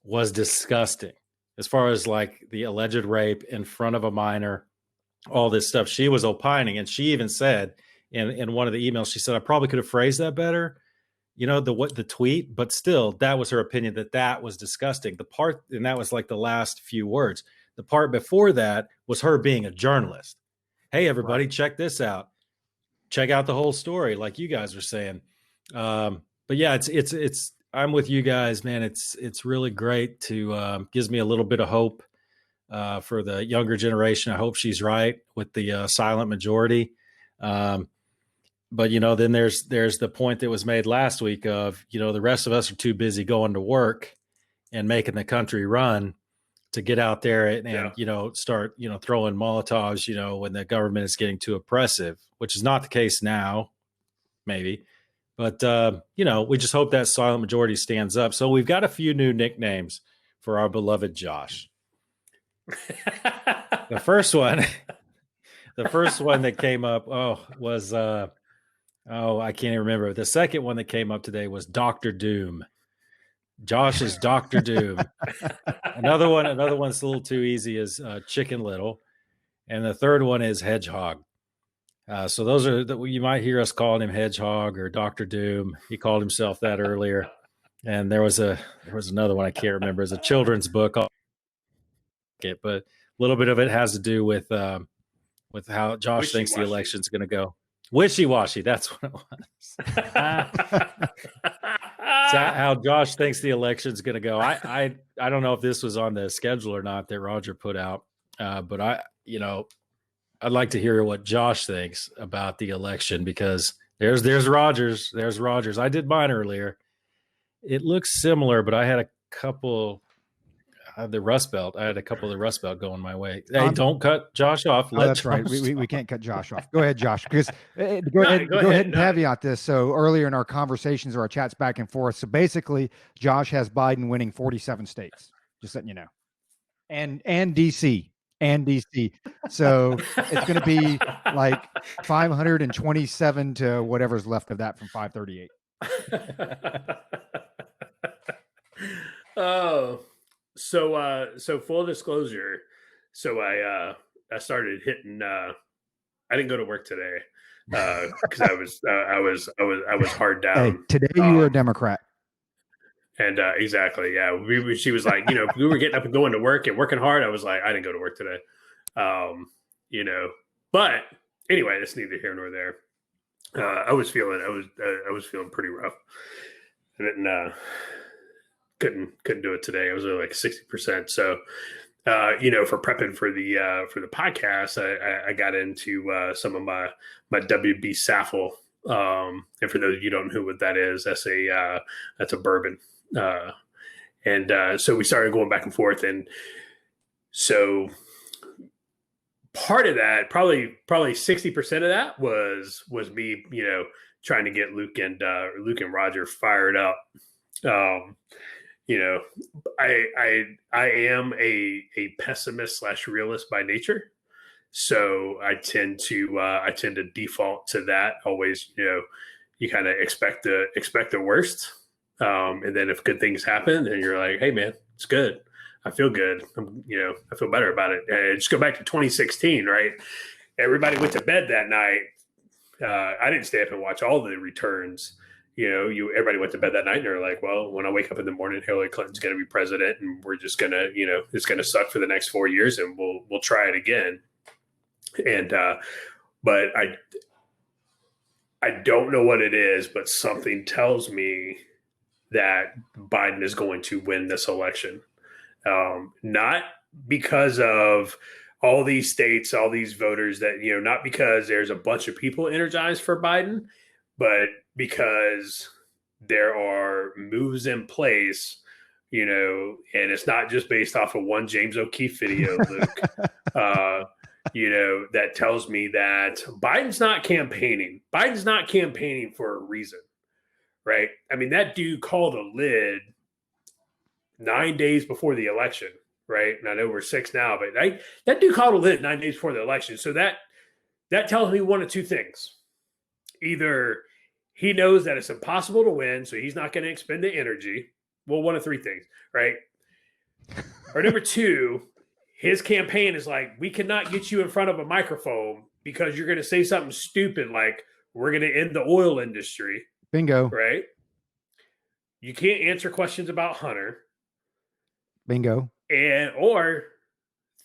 was disgusting. As far as like the alleged rape in front of a minor, all this stuff, she was opining. And she even said in one of the emails, she said, I probably could have phrased that better, the tweet, but still, that was her opinion, that was disgusting. The part, and that was like the last few words. The part before that was her being a journalist. Hey, everybody, check this out. Check out the whole story, like you guys were saying. But yeah, it's. I'm with you guys, man. It's really great to gives me a little bit of hope for the younger generation. I hope she's right with the silent majority. But then there's the point that was made last week of the rest of us are too busy going to work and making the country run to get out there and Yeah. you know, start, you know, throwing Molotovs, you know, when the government is getting too oppressive, which is not the case now, maybe. But, you know, we just hope that silent majority stands up. So we've got a few new nicknames for our beloved Josh. The first one that came up, was, I can't even remember. The second one that came up today was Dr. Doom. Josh is Dr. Doom. Another one's a little too easy is Chicken Little. And the third one is Hedgehog. So those are you might hear us calling him Hedgehog or Dr. Doom. He called himself that earlier. And there was another one I can't remember. It's a children's book. But a little bit of it has to do with how Josh thinks the election's going to go. Wishy-washy. That's what it was. How Josh thinks the election's going to go. I don't know if this was on the schedule or not that Roger put out, but I'd like to hear what Josh thinks about the election, because there's Rogers. There's Rogers. I did mine earlier. It looks similar, but I had a couple. The Rust Belt. I had a couple of the Rust Belt going my way. Hey, don't cut Josh off. That's Josh right. We can't cut Josh off. Go ahead, Josh. Because go ahead and caveat this. So earlier in our conversations or our chats back and forth. So basically, Josh has Biden winning 47 states. Just letting you know, and DC. So it's going to be like 527 to whatever's left of that from 538. Oh. So full disclosure. So I started hitting. I didn't go to work today because I was hard down. Hey, today you were a Democrat. And exactly, yeah. She was like, you know, we were getting up and going to work and working hard. I was like, I didn't go to work today. You know, but anyway, that's neither here nor there. I was feeling pretty rough. I didn't. Couldn't do it today. I was only like 60%. So, you know, for prepping for the podcast, I got into some of my WB Saffel. And for those of you who don't know what that is, that's a bourbon. And so we started going back and forth, and so part of that, probably 60% of that was me, you know, trying to get Luke and Roger fired up. You know, I am a pessimist / realist by nature, so I tend to default to that. Always, you know, you kind of expect the worst, and then if good things happen, then you're like, hey man, it's good. I feel good. I feel better about it. And just go back to 2016, right? Everybody went to bed that night. I didn't stay up and watch all the returns. You know, everybody went to bed that night and they're like, well, when I wake up in the morning, Hillary Clinton's going to be president and we're just going to, you know, it's going to suck for the next 4 years and we'll try it again. And, but I don't know what it is, but something tells me that Biden is going to win this election. Not because of all these states, all these voters that, you know, not because there's a bunch of people energized for Biden, but because there are moves in place, you know, and it's not just based off of one James O'Keefe video, Luke, you know, that tells me that Biden's not campaigning. Biden's not campaigning for a reason, right? I mean, that dude called a lid 9 days before the election, right? And I know we're 6 now, but that dude called a lid 9 days before the election. So that tells me one of two things. Either he knows that it's impossible to win, so he's not going to expend the energy. Well, one of three things, right? Or number two, his campaign is like, we cannot get you in front of a microphone because you're going to say something stupid like, we're going to end the oil industry. Bingo. Right? You can't answer questions about Hunter. Bingo. Or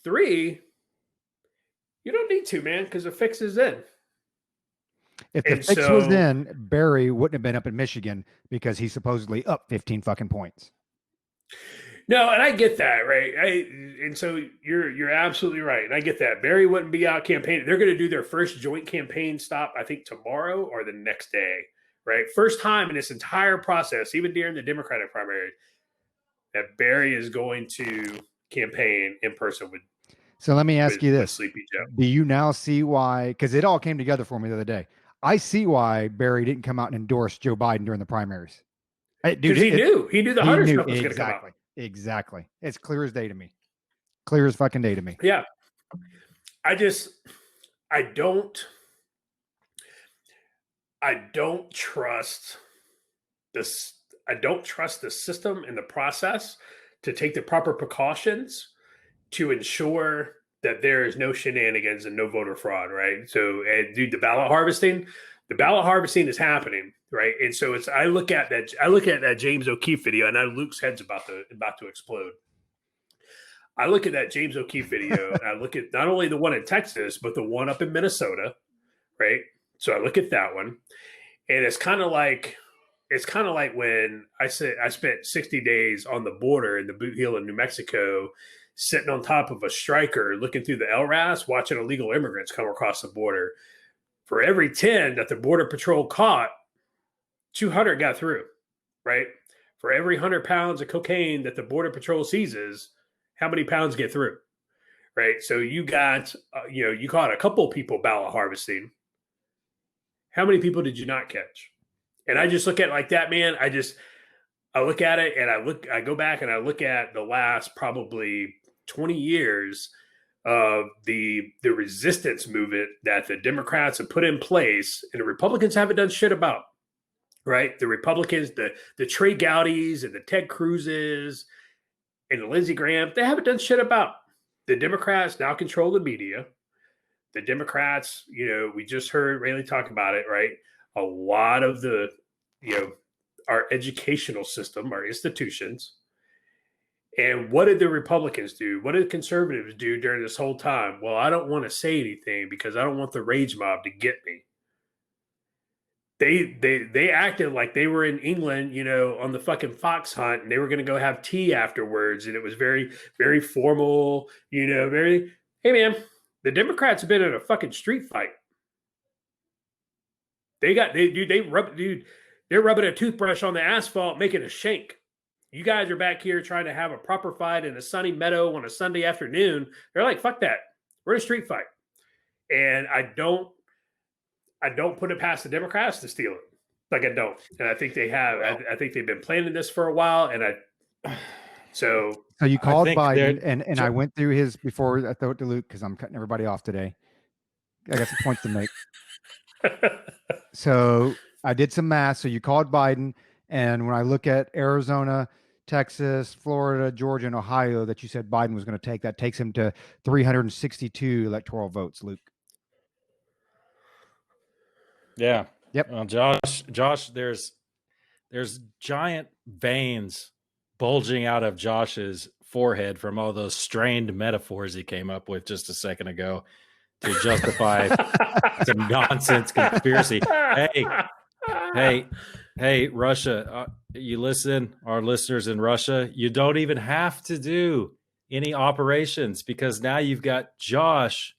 three, you don't need to, man, because the fix is in. If the fix was in, Barry wouldn't have been up in Michigan because he's supposedly up 15 fucking points. No, and I get that, right? And so you're absolutely right. And I get that. Barry wouldn't be out campaigning. They're going to do their first joint campaign stop, I think, tomorrow or the next day, right? First time in this entire process, even during the Democratic primary, that Barry is going to campaign in person with. So let me ask you this. Sleepy Joe. Do you now see why, because it all came together for me the other day. I see why Barry didn't come out and endorse Joe Biden during the primaries. Because he knew the Hunter stuff was going to come out. Exactly. It's clear as day to me. Clear as fucking day to me. Yeah. I don't trust this. I don't trust the system and the process to take the proper precautions to ensure that there is no shenanigans and no voter fraud, right? So, dude, the ballot harvesting is happening, right? And so I look at that James O'Keefe video, and now Luke's head's about to explode. I look at that James O'Keefe video, and I look at not only the one in Texas, but the one up in Minnesota, right? So I look at that one, and it's kind of like when I spent 60 days on the border in the Boot Heel in New Mexico, sitting on top of a striker, looking through the LRAS, watching illegal immigrants come across the border. For every 10 that the Border Patrol caught, 200 got through, right? For every 100 pounds of cocaine that the Border Patrol seizes, how many pounds get through, right? So you got, you caught a couple people ballot harvesting. How many people did you not catch? And I just look at it like that, man. I look at it and I go back and I look at the last probably 20 years of the resistance movement that the Democrats have put in place and the Republicans haven't done shit about, right? The Republicans, the Trey Gowdies and the Ted Cruzes and the Lindsey Graham, they haven't done shit about. The Democrats now control the media. The Democrats, we just heard Rae'Lee talk about it, right? A lot of the, our educational system, our institutions. And what did the Republicans do? What did conservatives do during this whole time? Well, I don't want to say anything because I don't want the rage mob to get me. They acted like they were in England, on the fucking fox hunt, and they were going to go have tea afterwards, and it was very, very formal, very. Hey, man, the Democrats have been in a fucking street fight. They're rubbing a toothbrush on the asphalt, making a shank. You guys are back here trying to have a proper fight in a sunny meadow on a Sunday afternoon. They're like, fuck that. We're in a street fight. And I don't put it past the Democrats to steal it. Like, I don't. And I think they have. I think they've been planning this for a while. So you called Biden, and I went through his before I throw it to Luke because I'm cutting everybody off today. I got some points to make. So I did some math. So you called Biden, and when I look at Arizona, Texas, Florida, Georgia, and Ohio that you said Biden was going to take, that takes him to 362 electoral votes, Luke. Yeah. Yep. Well, Josh, there's giant veins bulging out of Josh's forehead from all those strained metaphors he came up with just a second ago to justify some nonsense conspiracy. Hey, Russia, you listen, our listeners in Russia, you don't even have to do any operations because now you've got Josh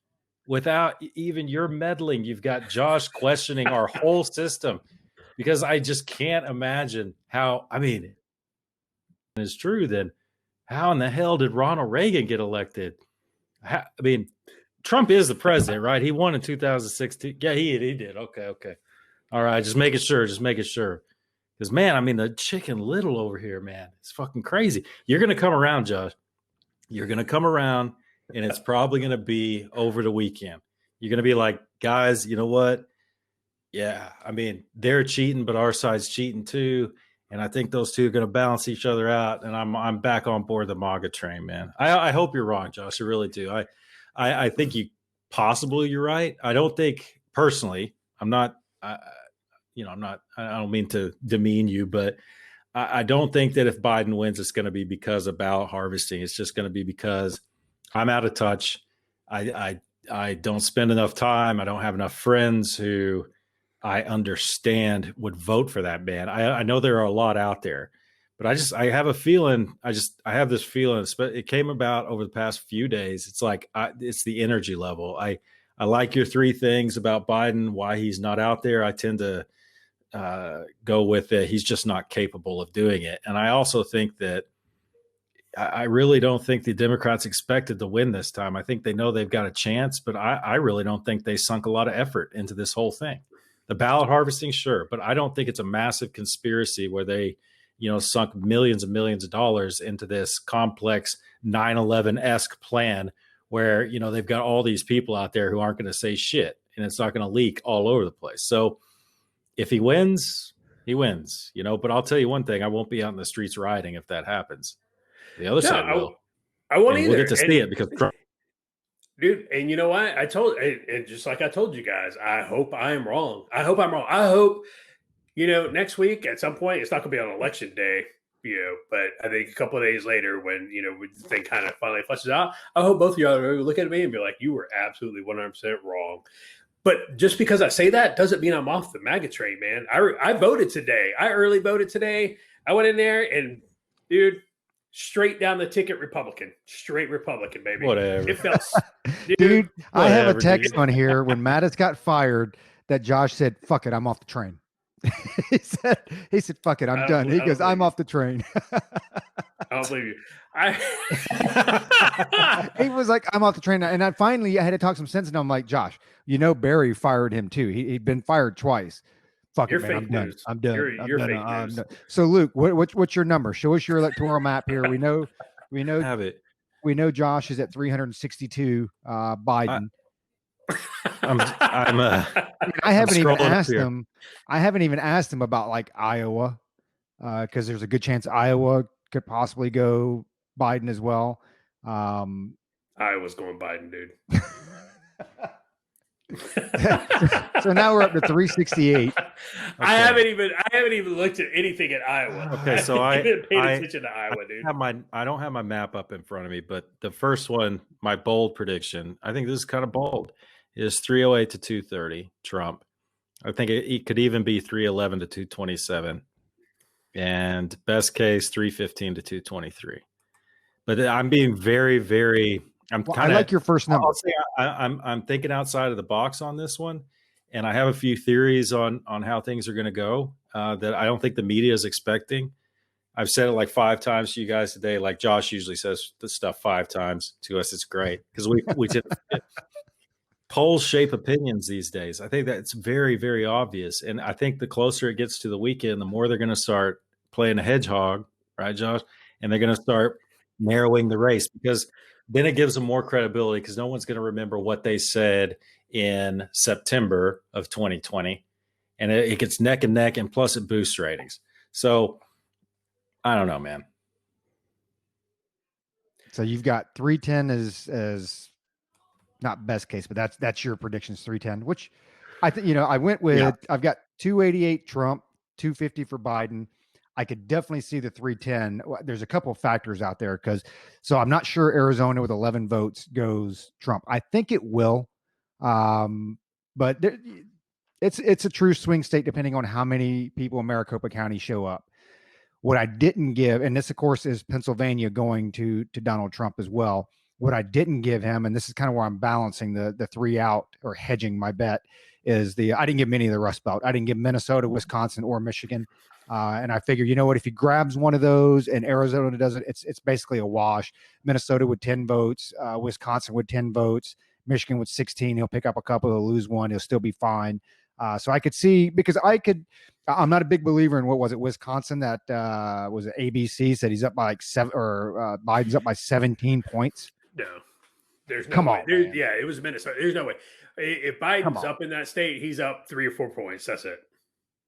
without even your meddling. You've got Josh questioning our whole system because I just can't imagine how, if it's true, then how in the hell did Ronald Reagan get elected? Trump is the president, right? He won in 2016. Yeah, he did. Okay. All right, just making sure. Because, man, the Chicken Little over here, man, it's fucking crazy. You're going to come around, Josh. You're going to come around, and it's probably going to be over the weekend. You're going to be like, guys, you know what? Yeah, they're cheating, but our side's cheating too. And I think those two are going to balance each other out. And I'm back on board the MAGA train, man. I hope you're wrong, Josh. I really do. I think you're right. I don't think personally, I don't mean to demean you, but I don't think that if Biden wins, it's going to be because of ballot harvesting. It's just going to be because I'm out of touch. I don't spend enough time. I don't have enough friends who I understand would vote for that man. I know there are a lot out there, but I have a feeling. I have this feeling. It came about over the past few days. It's like it's the energy level. I like your three things about Biden, why he's not out there. I tend to go with it. He's just not capable of doing it. And I also think that I really don't think the Democrats expected to win this time. I think they know they've got a chance, but I really don't think they sunk a lot of effort into this whole thing. The ballot harvesting, sure, but I don't think it's a massive conspiracy where they, sunk millions and millions of dollars into this complex 9/11-esque plan where, they've got all these people out there who aren't going to say shit and it's not going to leak all over the place. So if he wins, he wins, but I'll tell you one thing, I won't be out in the streets rioting if that happens. The other side will. I won't and either. We'll get to see it because Trump. Dude, and you know what? And just like I told you guys, I hope I am wrong. I hope I'm wrong. I hope, next week at some point, it's not going to be on election day, but I think a couple of days later when, the thing kind of finally flushes out, I hope both of y'all are look at me and be like, you were absolutely 100% wrong. But just because I say that doesn't mean I'm off the MAGA train, man. I voted today. I early voted today. I went in there and, dude, straight down the ticket Republican. Straight Republican, baby. Whatever. It felt, dude, I have a whatever, text dude. on here when Mattis got fired that Josh said, fuck it, I'm off the train. he said, fuck it, I'm done. He goes, I'm off the train. I don't believe you. He was like, I'm off the train. And I finally had to talk some sense. And I'm like, Josh, Barry fired him too. He'd been fired twice. Fuck it, man. I'm done. I'm done. You're fake news. So Luke, what's your number? Show us your electoral map here. We know Have it. We know Josh is at 362. Biden. I haven't even asked him. I haven't even asked him about like Iowa, because there's a good chance Iowa could possibly go Biden as well. Iowa's going Biden, dude. So now we're up to 368. Okay. I haven't even looked at anything at Iowa. Okay, so I haven't paid attention to Iowa, dude. I don't have my map up in front of me, but the first one, my bold prediction, I think this is kind of bold, is 308 to 230 Trump. I think it could even be 311 to 227, and best case 315 to 223. But I'm being very, very. I like your first number. I'll say I'm thinking outside of the box on this one, and I have a few theories on how things are going to go that I don't think the media is expecting. I've said it like 5 times to you guys today. Like Josh usually says this stuff 5 times to us. It's great because we tend to polls shape opinions these days. I think that's very, very obvious, and I think the closer it gets to the weekend, the more they're going to start playing a hedgehog, right, Josh? And they're going to start narrowing the race because then it gives them more credibility because no one's going to remember what they said in September of 2020. And it gets neck and neck, and plus it boosts ratings. So I don't know, man. So you've got 310 as not best case, but that's your predictions, 310, which I think, I went with, I've got 288 Trump, 250 for Biden. I could definitely see the 310. There's a couple of factors out there so I'm not sure Arizona with 11 votes goes Trump. I think it will, but it's a true swing state depending on how many people in Maricopa County show up. What I didn't give, and this of course is Pennsylvania going to Donald Trump as well. What I didn't give him, and this is kind of where I'm balancing the 3 out or hedging my bet, is I didn't give many of the Rust Belt. I didn't give Minnesota, Wisconsin, or Michigan. And I figure, if he grabs one of those and Arizona doesn't, it's basically a wash. Minnesota with 10 votes, Wisconsin with 10 votes, Michigan with 16. He'll pick up a couple, he'll lose one, he'll still be fine. So I could see, because I'm not a big believer in, what was it, Wisconsin, that was it ABC said he's up by like 7, or Biden's up by 17 points. No, there's no Come way. on, man. Yeah, it was Minnesota. There's no way. If Biden's up in that state, he's up 3 or 4 points. That's it.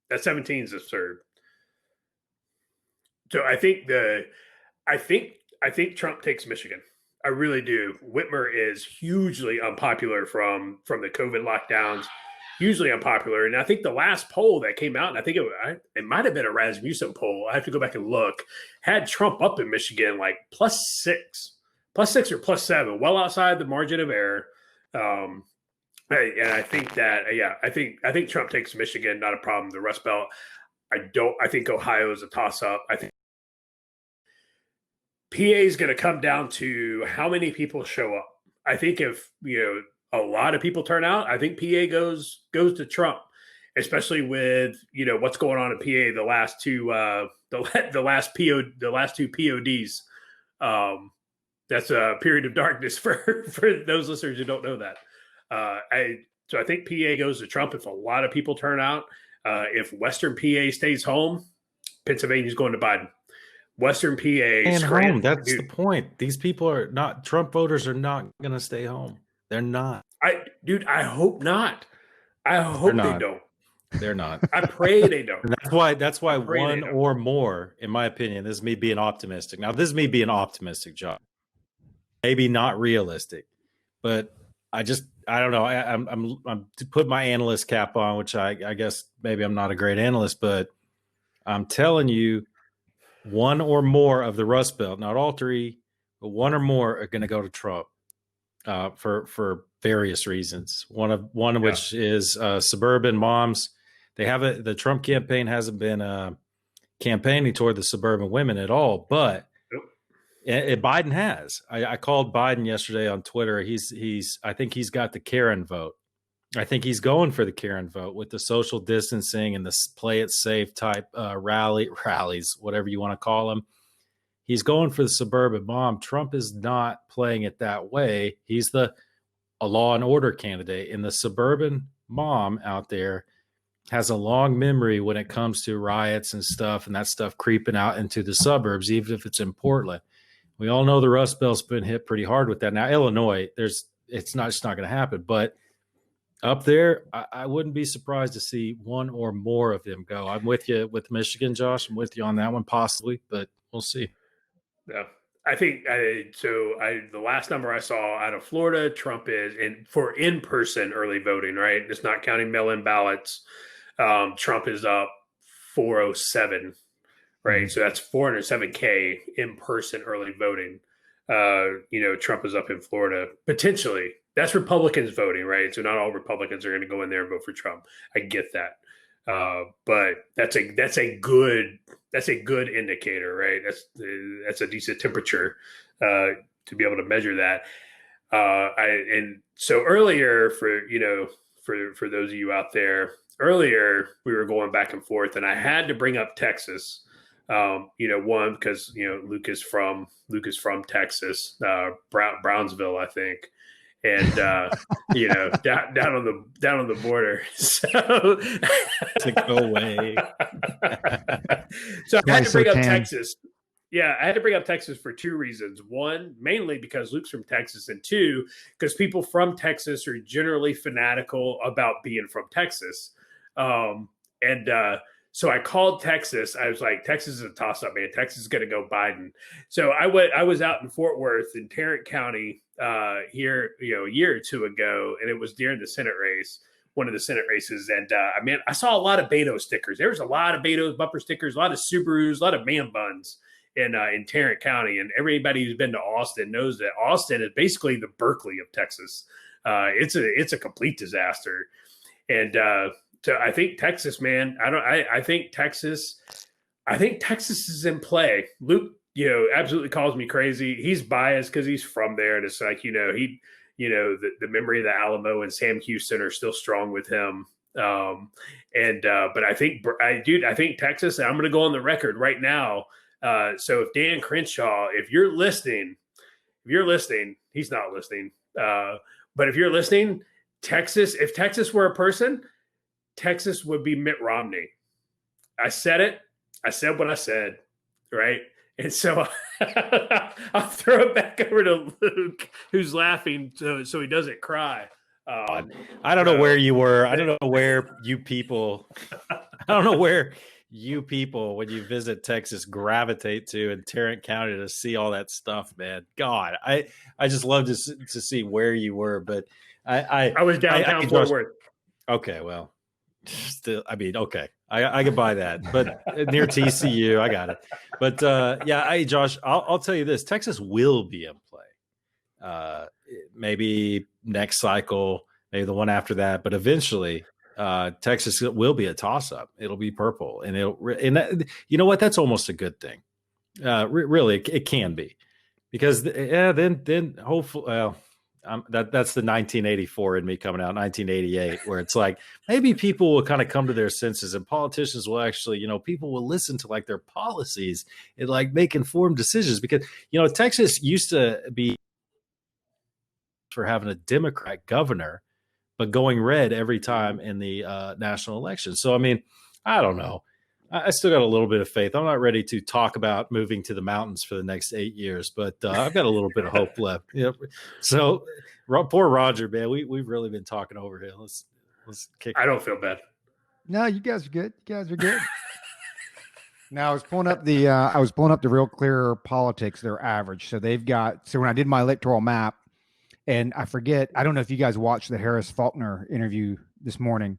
That 17 is absurd. So I think Trump takes Michigan. I really do. Whitmer is hugely unpopular from the COVID lockdowns. Hugely unpopular. And I think the last poll that came out, and I think it might have been a Rasmussen poll, I have to go back and look, had Trump up in Michigan like +6 or +7, well outside the margin of error. And I think that, I think Trump takes Michigan, not a problem. The Rust Belt, I think Ohio is a toss up. I think PA is going to come down to how many people show up. I think if, a lot of people turn out, I think PA goes to Trump, especially with, what's going on in PA, the last two PODs That's a period of darkness for those listeners who don't know that. So I think PA goes to Trump if a lot of people turn out. If Western PA stays home, Pennsylvania's going to Biden. Western PA and home. That's the point. These people are not, Trump voters are not going to stay home. They're not. I hope not. I hope they don't. They're not. I pray they don't. And that's why one or more, in my opinion, this is me being optimistic. Now, this is me being optimistic, John. Maybe not realistic, but I don't know. I'm to put my analyst cap on, which I guess maybe I'm not a great analyst, but I'm telling you, one or more of the Rust Belt, not all three, but one or more are going to go to Trump for various reasons. One of which is suburban moms. The Trump campaign hasn't been campaigning toward the suburban women at all, but Biden has. I called Biden yesterday on Twitter. I think he's got the Karen vote. I think he's going for the Karen vote with the social distancing and the play it safe type rallies, whatever you want to call them. He's going for the suburban mom. Trump is not playing it that way. He's a law and order candidate, and the suburban mom out there has a long memory when it comes to riots and stuff, and that stuff creeping out into the suburbs, even if it's in Portland. We all know the Rust Belt's been hit pretty hard with that. Now, Illinois, it's not going to happen, but up there, I wouldn't be surprised to see one or more of them go. I'm with you with Michigan, Josh. I'm with you on that one, possibly, but we'll see. Yeah, I think the last number I saw out of Florida, Trump is for in-person early voting, right? It's not counting mail-in ballots. Trump is up 407, right? Mm-hmm. So that's 407K in-person early voting. Trump is up in Florida potentially. That's Republicans voting, right? So not all Republicans are going to go in there and vote for Trump. I get that, but that's a good indicator, right? That's a decent temperature to be able to measure that. And so earlier, for those of you out there, earlier we were going back and forth, and I had to bring up Texas. One, because Luke is from Texas, Brownsville, I think. And down on the border. So to go away. So I had to bring up Texas. Yeah, I had to bring up Texas for two reasons. One, mainly because Luke's from Texas, and two, because people from Texas are generally fanatical about being from Texas. So I called Texas. I was like, Texas is a toss-up, man. Texas is going to go Biden. So I was out in Fort Worth in Tarrant County here, a year or two ago, and it was during the Senate race, one of the Senate races. And I saw a lot of Beto stickers. There was a lot of Beto's bumper stickers, a lot of Subarus, a lot of man buns in Tarrant County. And everybody who's been to Austin knows that Austin is basically the Berkeley of Texas. It's a complete disaster. And so I think Texas, man, I think Texas is in play. Luke, absolutely calls me crazy. He's biased because he's from there. And it's like, the memory of the Alamo and Sam Houston are still strong with him. But I think Texas, and I'm going to go on the record right now. So if Dan Crenshaw, if you're listening, he's not listening. But if you're listening, Texas, if Texas were a person, Texas would be Mitt Romney. I said it. I said what I said, right? And so I'll throw it back over to Luke, who's laughing so he doesn't cry. I don't know where you were. I don't know where you people when you visit Texas gravitate to in Tarrant County to see all that stuff, man. God, I just love to see where you were, but I was downtown Fort Worth. Okay, well. Still, okay, I can buy that, but near TCU, I got it. But Josh, I'll tell you this: Texas will be in play. Maybe next cycle, maybe the one after that, but eventually, Texas will be a toss-up. It'll be purple, and you know what? That's almost a good thing. Really, it can be, because then hopefully, that's the 1984 in me coming out, 1988, where it's like maybe people will kind of come to their senses, and politicians will actually, people will listen to like their policies and like make informed decisions, because Texas used to be for having a Democrat governor, but going red every time in the national election. So I mean, I don't know. I still got a little bit of faith. I'm not ready to talk about moving to the mountains for the next 8 years, but I've got a little bit of hope left. So poor Roger, man, we've really been talking over here. Let's kick. I don't feel bad. No, you guys are good. You guys are good. Now I was pulling up the Real Clear Politics, their average. So when I did my electoral map, and I don't know if you guys watched the Harris Faulkner interview this morning,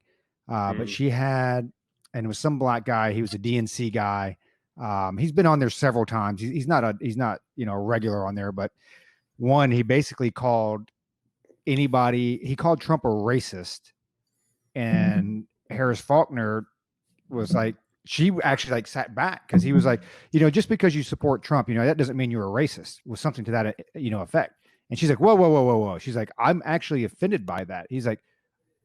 but she had. And it was some black guy. He was a DNC guy. He's been on there several times. He's not a regular on there, but he basically called he called Trump a racist. And Harris Faulkner was like, she actually like sat back, because he was like, just because you support Trump, that doesn't mean you're a racist, was something to that, effect. And she's like, whoa. She's like, I'm actually offended by that. He's like,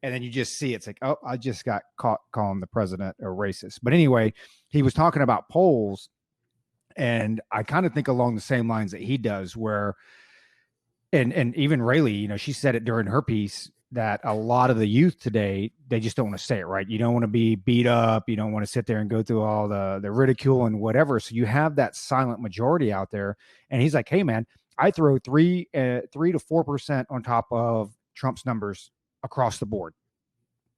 and then you just see it's like, oh, I just got caught calling the president a racist. But anyway, he was talking about polls, and I kind of think along the same lines that he does, where, and even Rae'Lee, she said it during her piece, that a lot of the youth today, they just don't want to say it, right? You don't want to be beat up. You don't want to sit there and go through all the ridicule and whatever. So you have that silent majority out there. And he's like, hey man, I throw 3 to 4% on top of Trump's numbers across the board,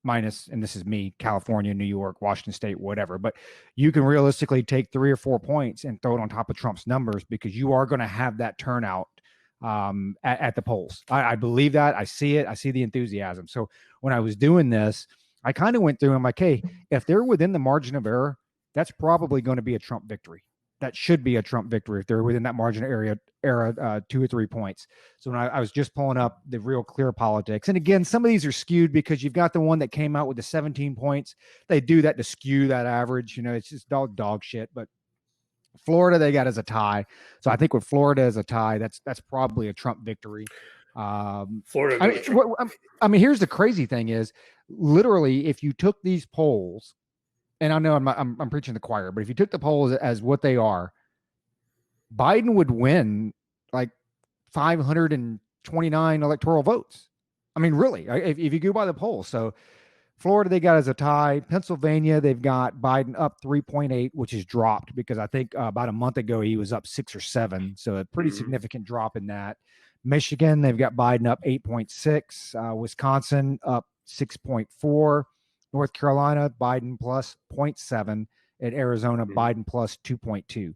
minus, and this is me, California, New York, Washington State, whatever. But you can realistically take 3 or 4 points and throw it on top of Trump's numbers, because you are going to have that turnout at the polls. I believe that. I see it. I see the enthusiasm. So when I was doing this, I kind of went through and I'm like, hey, if they're within the margin of error, that's probably going to be a Trump victory. That should be a Trump victory if they're within that margin of error, 2 or 3 points. So when I was just pulling up the Real Clear Politics, and again, some of these are skewed because you've got the one that came out with the 17 points. They do that to skew that average. It's just dog shit. But Florida, they got as a tie. So I think with Florida as a tie, that's probably a Trump victory. Florida. I mean, here's the crazy thing is, literally, if you took these polls, and I know I'm preaching the choir, but if you took the polls as what they are, Biden would win like 529 electoral votes. I mean, really, if you go by the polls. So Florida, they got as a tie. Pennsylvania, they've got Biden up 3.8, which has dropped because I think about a month ago he was up 6 or 7. So a pretty significant drop in that. Michigan, they've got Biden up 8.6. Wisconsin up 6.4. North Carolina, Biden plus 0.7. At Arizona, Biden plus 2.2.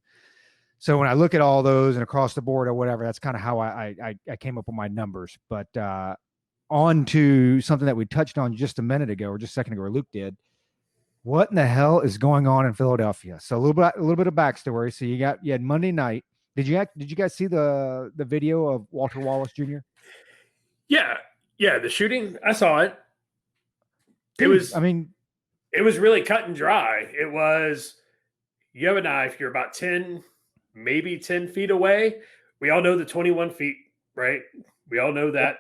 So when I look at all those and across the board or whatever, that's kind of how I came up with my numbers. But on to something that we touched on just a minute ago, or just a second ago, or Luke did. What in the hell is going on in Philadelphia? So a little bit of backstory. So you had Monday night. Did you guys see the video of Walter Wallace Jr.? Yeah, the shooting. I saw it. Dude, it was really cut and dry. It was, you have a knife, you're about 10, maybe 10 feet away. We all know the 21 feet, right? We all know that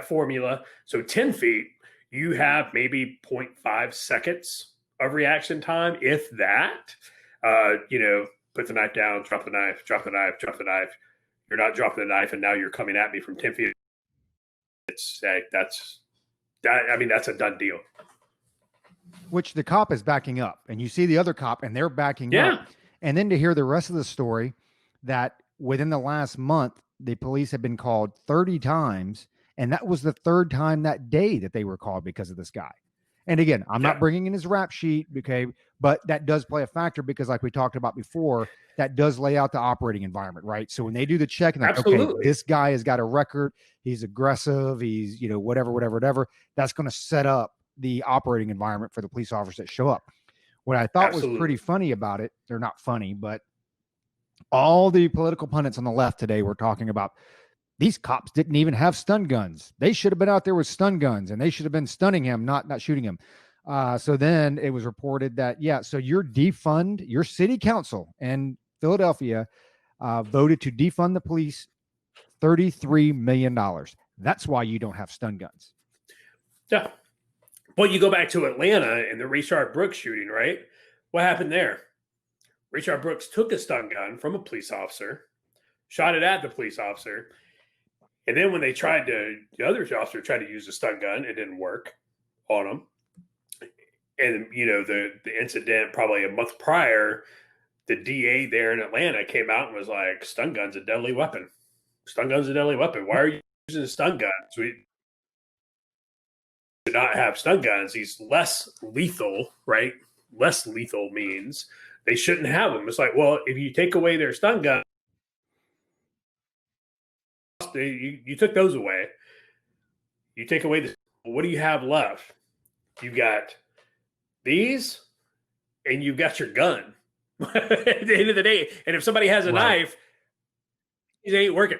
formula. So 10 feet, you have maybe 0.5 seconds of reaction time, if that. Put the knife down, drop the knife, drop the knife, drop the knife. You're not dropping the knife, and now you're coming at me from 10 feet. It's that's a done deal. Which the cop is backing up, and you see the other cop, and they're backing up. And then to hear the rest of the story, that within the last month, the police have been called 30 times, and that was the 3rd time that day that they were called because of this guy. And again, I'm not bringing in his rap sheet, okay, but that does play a factor because, like we talked about before, that does lay out the operating environment, right? So when they do the check and like, okay, this guy has got a record, he's aggressive, he's, whatever, that's going to set up the operating environment for the police officers that show up. What I thought was pretty funny about it, they're not funny, but all the political pundits on the left today were talking about these cops didn't even have stun guns. They should have been out there with stun guns, and they should have been stunning him, not shooting him. So then it was reported that, so your city council in Philadelphia voted to defund the police $33 million. That's why you don't have stun guns. Yeah. Well, you go back to Atlanta and the Rayshard Brooks shooting, right? What happened there? Rayshard Brooks took a stun gun from a police officer, shot it at the police officer, and then when the other officer tried to use a stun gun, it didn't work on him. And, the incident probably a month prior, the DA there in Atlanta came out and was like, stun gun's a deadly weapon. Stun gun's a deadly weapon. Why are you using stun guns? We should not have stun guns. He's less lethal, right? Less lethal means they shouldn't have them. It's like, well, if you take away their stun gun, you took those away. You take away what do you have left? You've got these, and you've got your gun. At the end of the day, and if somebody has a knife, it ain't working.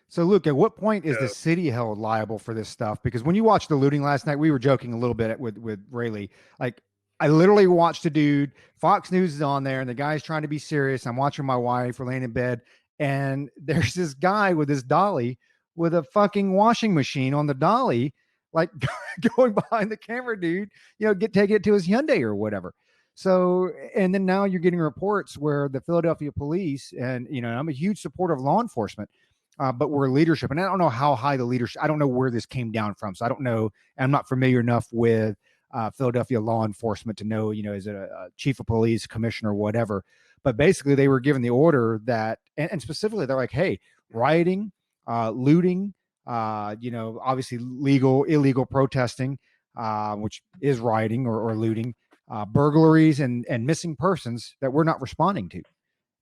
So, Luke, at what point is the city held liable for this stuff? Because when you watched the looting last night, we were joking a little bit with Rae'Lee. Like, I literally watched a dude, Fox News is on there, and the guy's trying to be serious. I'm watching my wife, we're laying in bed, and there's this guy with this dolly with a fucking washing machine on the dolly, like going behind the camera, dude, taking it to his Hyundai or whatever. So, and then now you're getting reports where the Philadelphia police, and, I'm a huge supporter of law enforcement, but we're leadership. And I don't know how high the leadership, I don't know where this came down from. So I don't know. I'm not familiar enough with Philadelphia law enforcement to know, is it a chief of police, commissioner, whatever. But basically they were given the order that, and specifically they're like, hey, rioting, looting, obviously illegal protesting, which is rioting or looting, burglaries and missing persons that we're not responding to.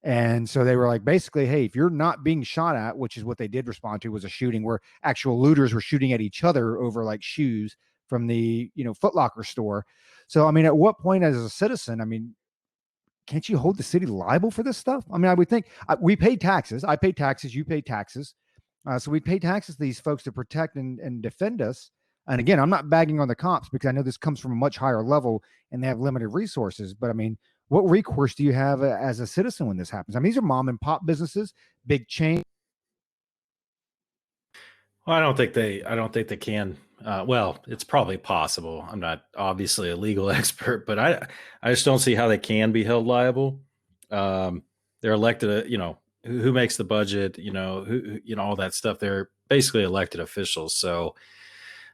And so they were like, basically, hey, if you're not being shot at, which is what they did respond to, was a shooting where actual looters were shooting at each other over like shoes from the, Foot Locker store. So, I mean, at what point as a citizen, can't you hold the city liable for this stuff? I would think we pay taxes. I pay taxes. You pay taxes. So we pay taxes to these folks to protect and defend us. And again, I'm not bagging on the cops because I know this comes from a much higher level and they have limited resources. But what recourse do you have as a citizen when this happens? These are mom and pop businesses, big chain. Well, I don't think they can. Well, it's probably possible. I'm not obviously a legal expert, but I just don't see how they can be held liable. They're elected, who makes the budget, who, all that stuff. They're basically elected officials. So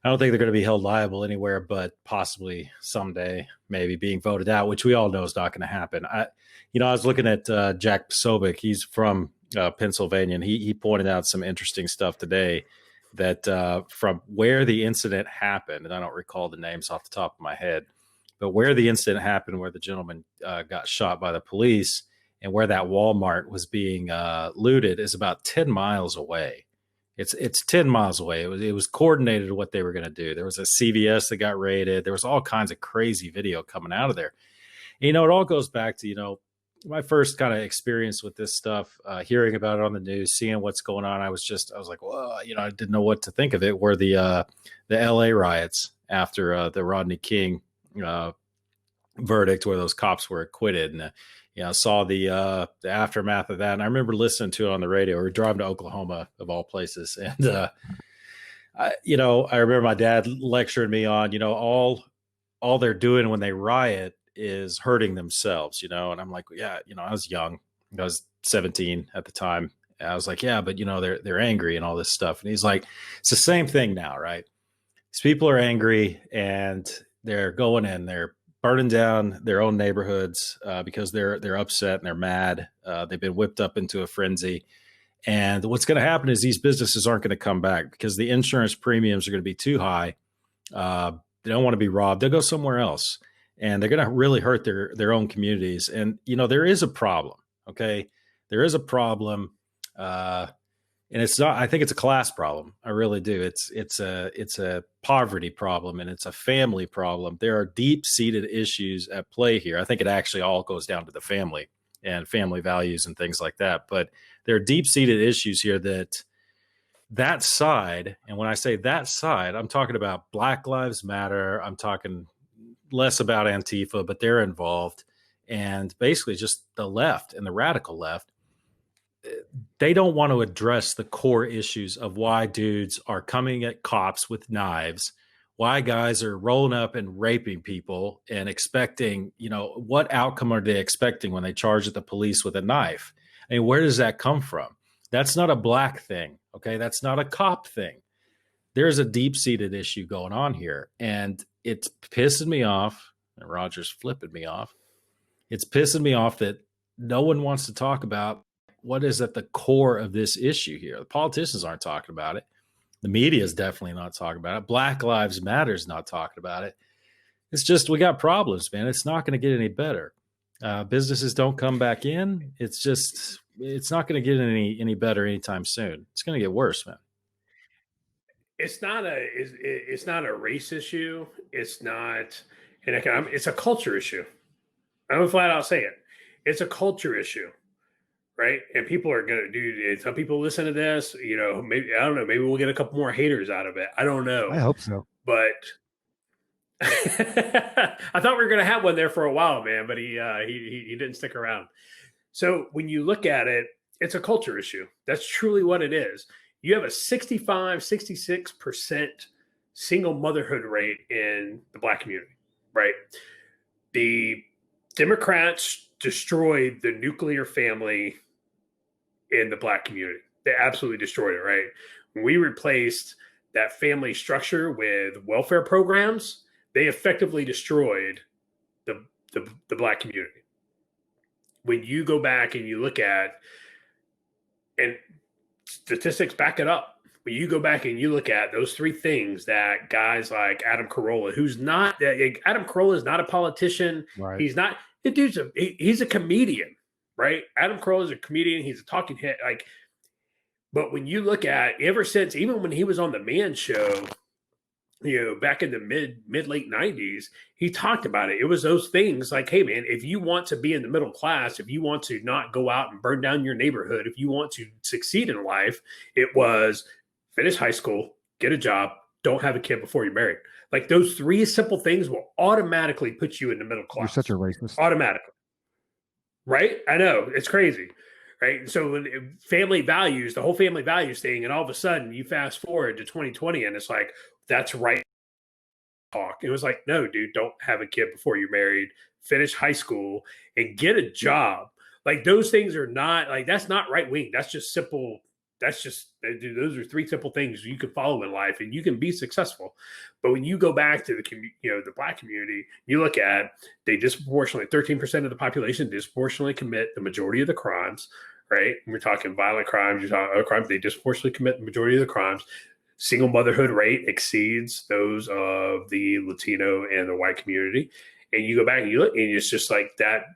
I don't think they're going to be held liable anywhere, but possibly someday, maybe being voted out, which we all know is not going to happen. I was looking at Jack Posobiec. He's from Pennsylvania, and he pointed out some interesting stuff today that from where the incident happened, and I don't recall the names off the top of my head, but where the incident happened, where the gentleman got shot by the police, and where that Walmart was being looted is about 10 miles away. It's 10 miles away. It was coordinated what they were going to do. There was a CVS that got raided. There was all kinds of crazy video coming out of there. And, it all goes back to, my first kind of experience with this stuff, hearing about it on the news, seeing what's going on. I was like, well, I didn't know what to think of it. Were the LA riots after the Rodney King verdict, where those cops were acquitted, and saw the aftermath of that. And I remember listening to it on the radio. We were driving to Oklahoma, of all places, and I remember my dad lecturing me on, all they're doing when they riot is hurting themselves, and I'm like, yeah, I was young. I was 17 at the time. And I was like, yeah, but they're angry and all this stuff. And he's like, it's the same thing now, right? These people are angry and they're going in, they're burning down their own neighborhoods because they're upset and they're mad. They've been whipped up into a frenzy. And what's going to happen is these businesses aren't going to come back because the insurance premiums are going to be too high. They don't want to be robbed. They'll go somewhere else. And they're going to really hurt their own communities. And, there is a problem. Okay. There is a problem. And it's not, I think it's a class problem. I really do. It's a poverty problem, and it's a family problem. There are deep-seated issues at play here. I think it actually all goes down to the family and family values and things like that. But there are deep-seated issues here that side, and when I say that side, I'm talking about Black Lives Matter. I'm talking less about Antifa, but they're involved. And basically just the left and the radical left they don't want to address the core issues of why dudes are coming at cops with knives, why guys are rolling up and raping people and expecting, what outcome are they expecting when they charge at the police with a knife? I mean, where does that come from? That's not a black thing. Okay. That's not a cop thing. There's a deep-seated issue going on here, and it's pissing me off. And Roger's flipping me off. It's pissing me off that no one wants to talk about what is at the core of this issue here. The politicians aren't talking about it. The media is definitely not talking about it. Black Lives Matter is not talking about it. It's just, we got problems, man. It's not going to get any better. Businesses don't come back in. It's not going to get any better anytime soon. It's going to get worse, man. It's not a race issue. It's not an economic. It's a culture issue. I'm gonna flat out say it. It's a culture issue, right? And people are gonna do. Some people listen to this. Maybe I don't know. Maybe we'll get a couple more haters out of it. I don't know. I hope so. But I thought we were gonna have one there for a while, man. But he didn't stick around. So when you look at it, it's a culture issue. That's truly what it is. You have a 65, 66% single motherhood rate in the Black community, right? The Democrats destroyed the nuclear family in the Black community. They absolutely destroyed it, right? When we replaced that family structure with welfare programs, they effectively destroyed the Black community. When you go back and you look at, and statistics back it up. When you go back and you look at those three things that guys like Adam Carolla, Adam Carolla is not a politician. Right. He's not, he's a comedian, right? Adam Carolla is a comedian. He's a talking head. But when you look at ever since, even when he was on the Man Show, back in the mid late 90s, he talked about it. It was those things like, hey man, if you want to be in the middle class, if you want to not go out and burn down your neighborhood, if you want to succeed in life, it was finish high school, get a job, don't have a kid before you're married. Like those three simple things will automatically put you in the middle class. You're such a racist. Automatically. Right? I know. It's crazy. Right. So when family values, the whole family values thing, and all of a sudden you fast forward to 2020 and it's like, that's right talk. It was like, no, dude, don't have a kid before you're married, finish high school and get a job. Like those things are not like, that's not right wing. That's just simple. Those are three simple things you can follow in life and you can be successful. But when you go back to the Black community, you look at, they disproportionately, 13% of the population disproportionately commit the majority of the crimes, right? We're talking violent crimes, you're talking other crimes, they disproportionately commit the majority of the crimes. Single motherhood rate exceeds those of the Latino and the white community. And you go back and you look, and it's just like that.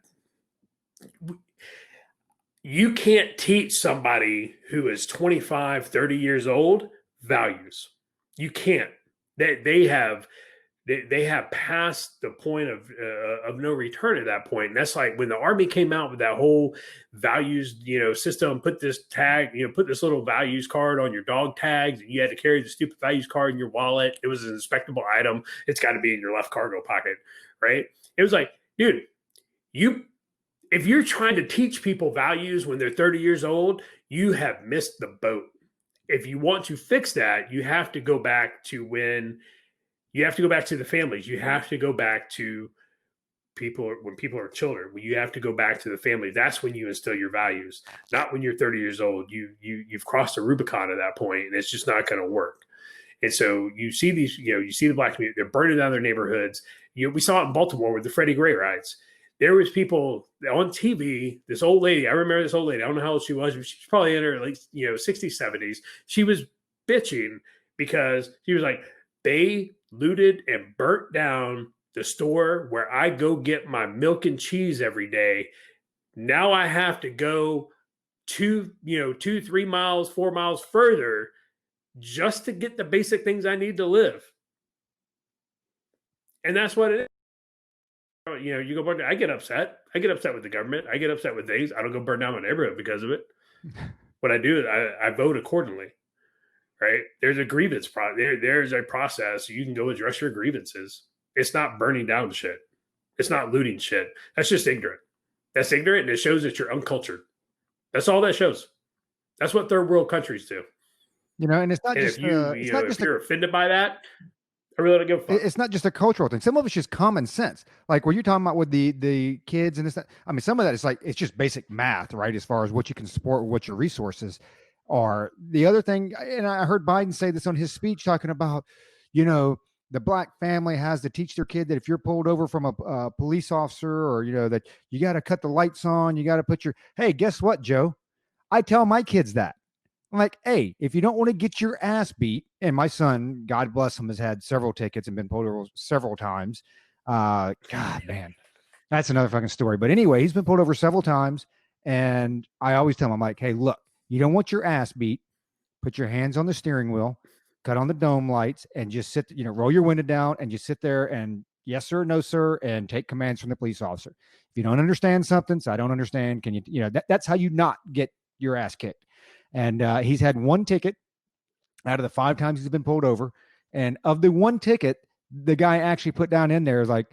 You can't teach somebody who is 25, 30 years old values. You can't. They have passed the point of no return at that point. And that's like when the Army came out with that whole values, system, put this tag, put this little values card on your dog tags, and you had to carry the stupid values card in your wallet. It was an inspectable item. It's got to be in your left cargo pocket, right? It was like, dude, if you're trying to teach people values when they're 30 years old, you have missed the boat. If you want to fix that, you have to go back to the families. You have to go back to when people are children. When you have to go back to the family, that's when you instill your values. Not when you're 30 years old. You've crossed the Rubicon at that point, and it's just not going to work. And so you see these, you see the Black community, they're burning down their neighborhoods. We saw it in Baltimore with the Freddie Gray riots. There was people on TV, this old lady, I remember this old lady, I don't know how old she was, but she's probably in her 60s, 70s. She was bitching because she was like, they looted and burnt down the store where I go get my milk and cheese every day. Now I have to go 2, 3 miles, 4 miles further just to get the basic things I need to live. And that's what it is. You go burn. I get upset. I get upset with the government. I get upset with things. I don't go burn down my neighborhood because of it. What I do is I vote accordingly. Right? There's a grievance there's a process. You can go address your grievances. It's not burning down shit. It's not looting shit. That's just ignorant. That's ignorant, and it shows that you're uncultured. That's all that shows. That's what third world countries do. And it's not And just if you're offended by that, I really don't give a fuck. it's not just a cultural thing. Some of it's just common sense. Like what you're talking about with the kids and this. I mean, some of that is like it's just basic math, right? As far as what you can support, what your resources are. The other thing, and I heard Biden say this on his speech, talking about, the black family has to teach their kid that if you're pulled over from a police officer, or that you got to cut the lights on, you got to put your. Hey, guess what, Joe? I tell my kids that. I'm like, hey, if you don't want to get your ass beat, and my son, God bless him, has had several tickets and been pulled over several times. God, man, that's another fucking story. But anyway, he's been pulled over several times. And I always tell him, I'm like, hey, look, you don't want your ass beat. Put your hands on the steering wheel, cut on the dome lights, and just sit, roll your window down and just sit there and yes, sir, no, sir, and take commands from the police officer. If you don't understand something, so I don't understand, can you, that's how you not get your ass kicked. And he's had one ticket out of the 5 times he's been pulled over. And of the one ticket, the guy actually put down in there, like,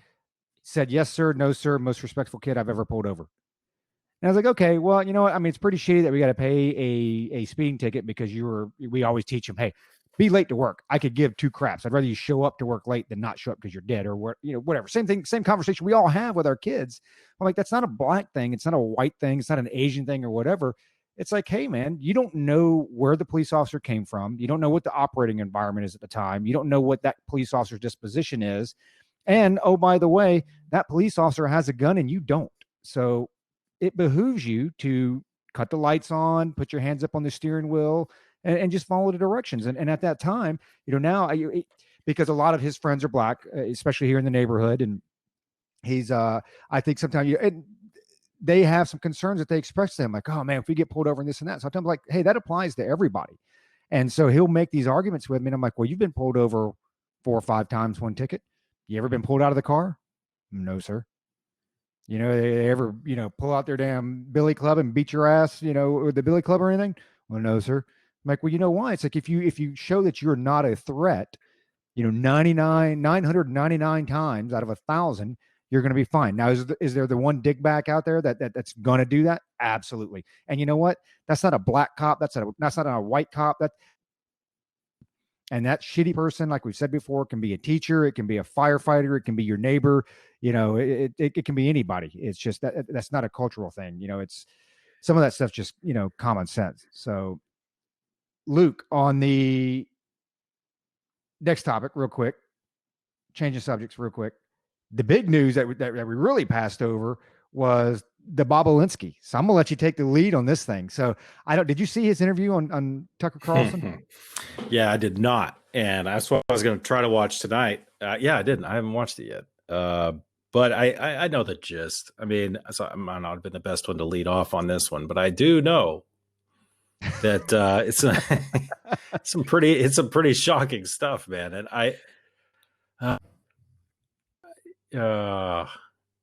said, yes, sir, no, sir, most respectful kid I've ever pulled over. And I was like, okay, well, you know what? I mean, it's pretty shitty that we got to pay a speeding ticket because we always teach them, hey, be late to work. I could give 2 craps. I'd rather you show up to work late than not show up because you're dead or whatever. Same thing, same conversation we all have with our kids. I'm like, that's not a black thing. It's not a white thing. It's not an Asian thing or whatever. It's like, hey, man, you don't know where the police officer came from. You don't know what the operating environment is at the time. You don't know what that police officer's disposition is. And, oh, by the way, that police officer has a gun and you don't. So it behooves you to cut the lights on, put your hands up on the steering wheel, and just follow the directions. And at that time, now, because a lot of his friends are black, especially here in the neighborhood, and he's, I think sometimes they have some concerns that they express to him, like, oh man, if we get pulled over and this and that. So I'm like, hey, that applies to everybody. And so he'll make these arguments with me. And I'm like, well, you've been pulled over 4 or 5 times, 1 ticket. You ever been pulled out of the car? No, sir. They ever, pull out their damn billy club and beat your ass, with the billy club or anything? Well, no, sir. I'm like, well, you know why? It's like, if you show that you're not a threat, 999 times out of 1,000, you're going to be fine. Now, is there the one dickbag out there that's going to do that? Absolutely. And you know what? That's not a black cop. That's not a white cop. And that shitty person, like we've said before, can be a teacher. It can be a firefighter. It can be your neighbor. It can be anybody. It's just that's not a cultural thing. It's some of that stuff's just, common sense. So Luke, on the next topic, real quick, changing subjects real quick. The big news that we really passed over was the Bobolinsky. So I'm gonna let you take the lead on this thing. So did you see his interview on Tucker Carlson? Yeah, I did not. And that's what I was going to try to watch tonight. Yeah, I didn't. I haven't watched it yet. But I know the gist. I mean, I might not have been the best one to lead off on this one, but I do know that it's some pretty shocking stuff, man. And I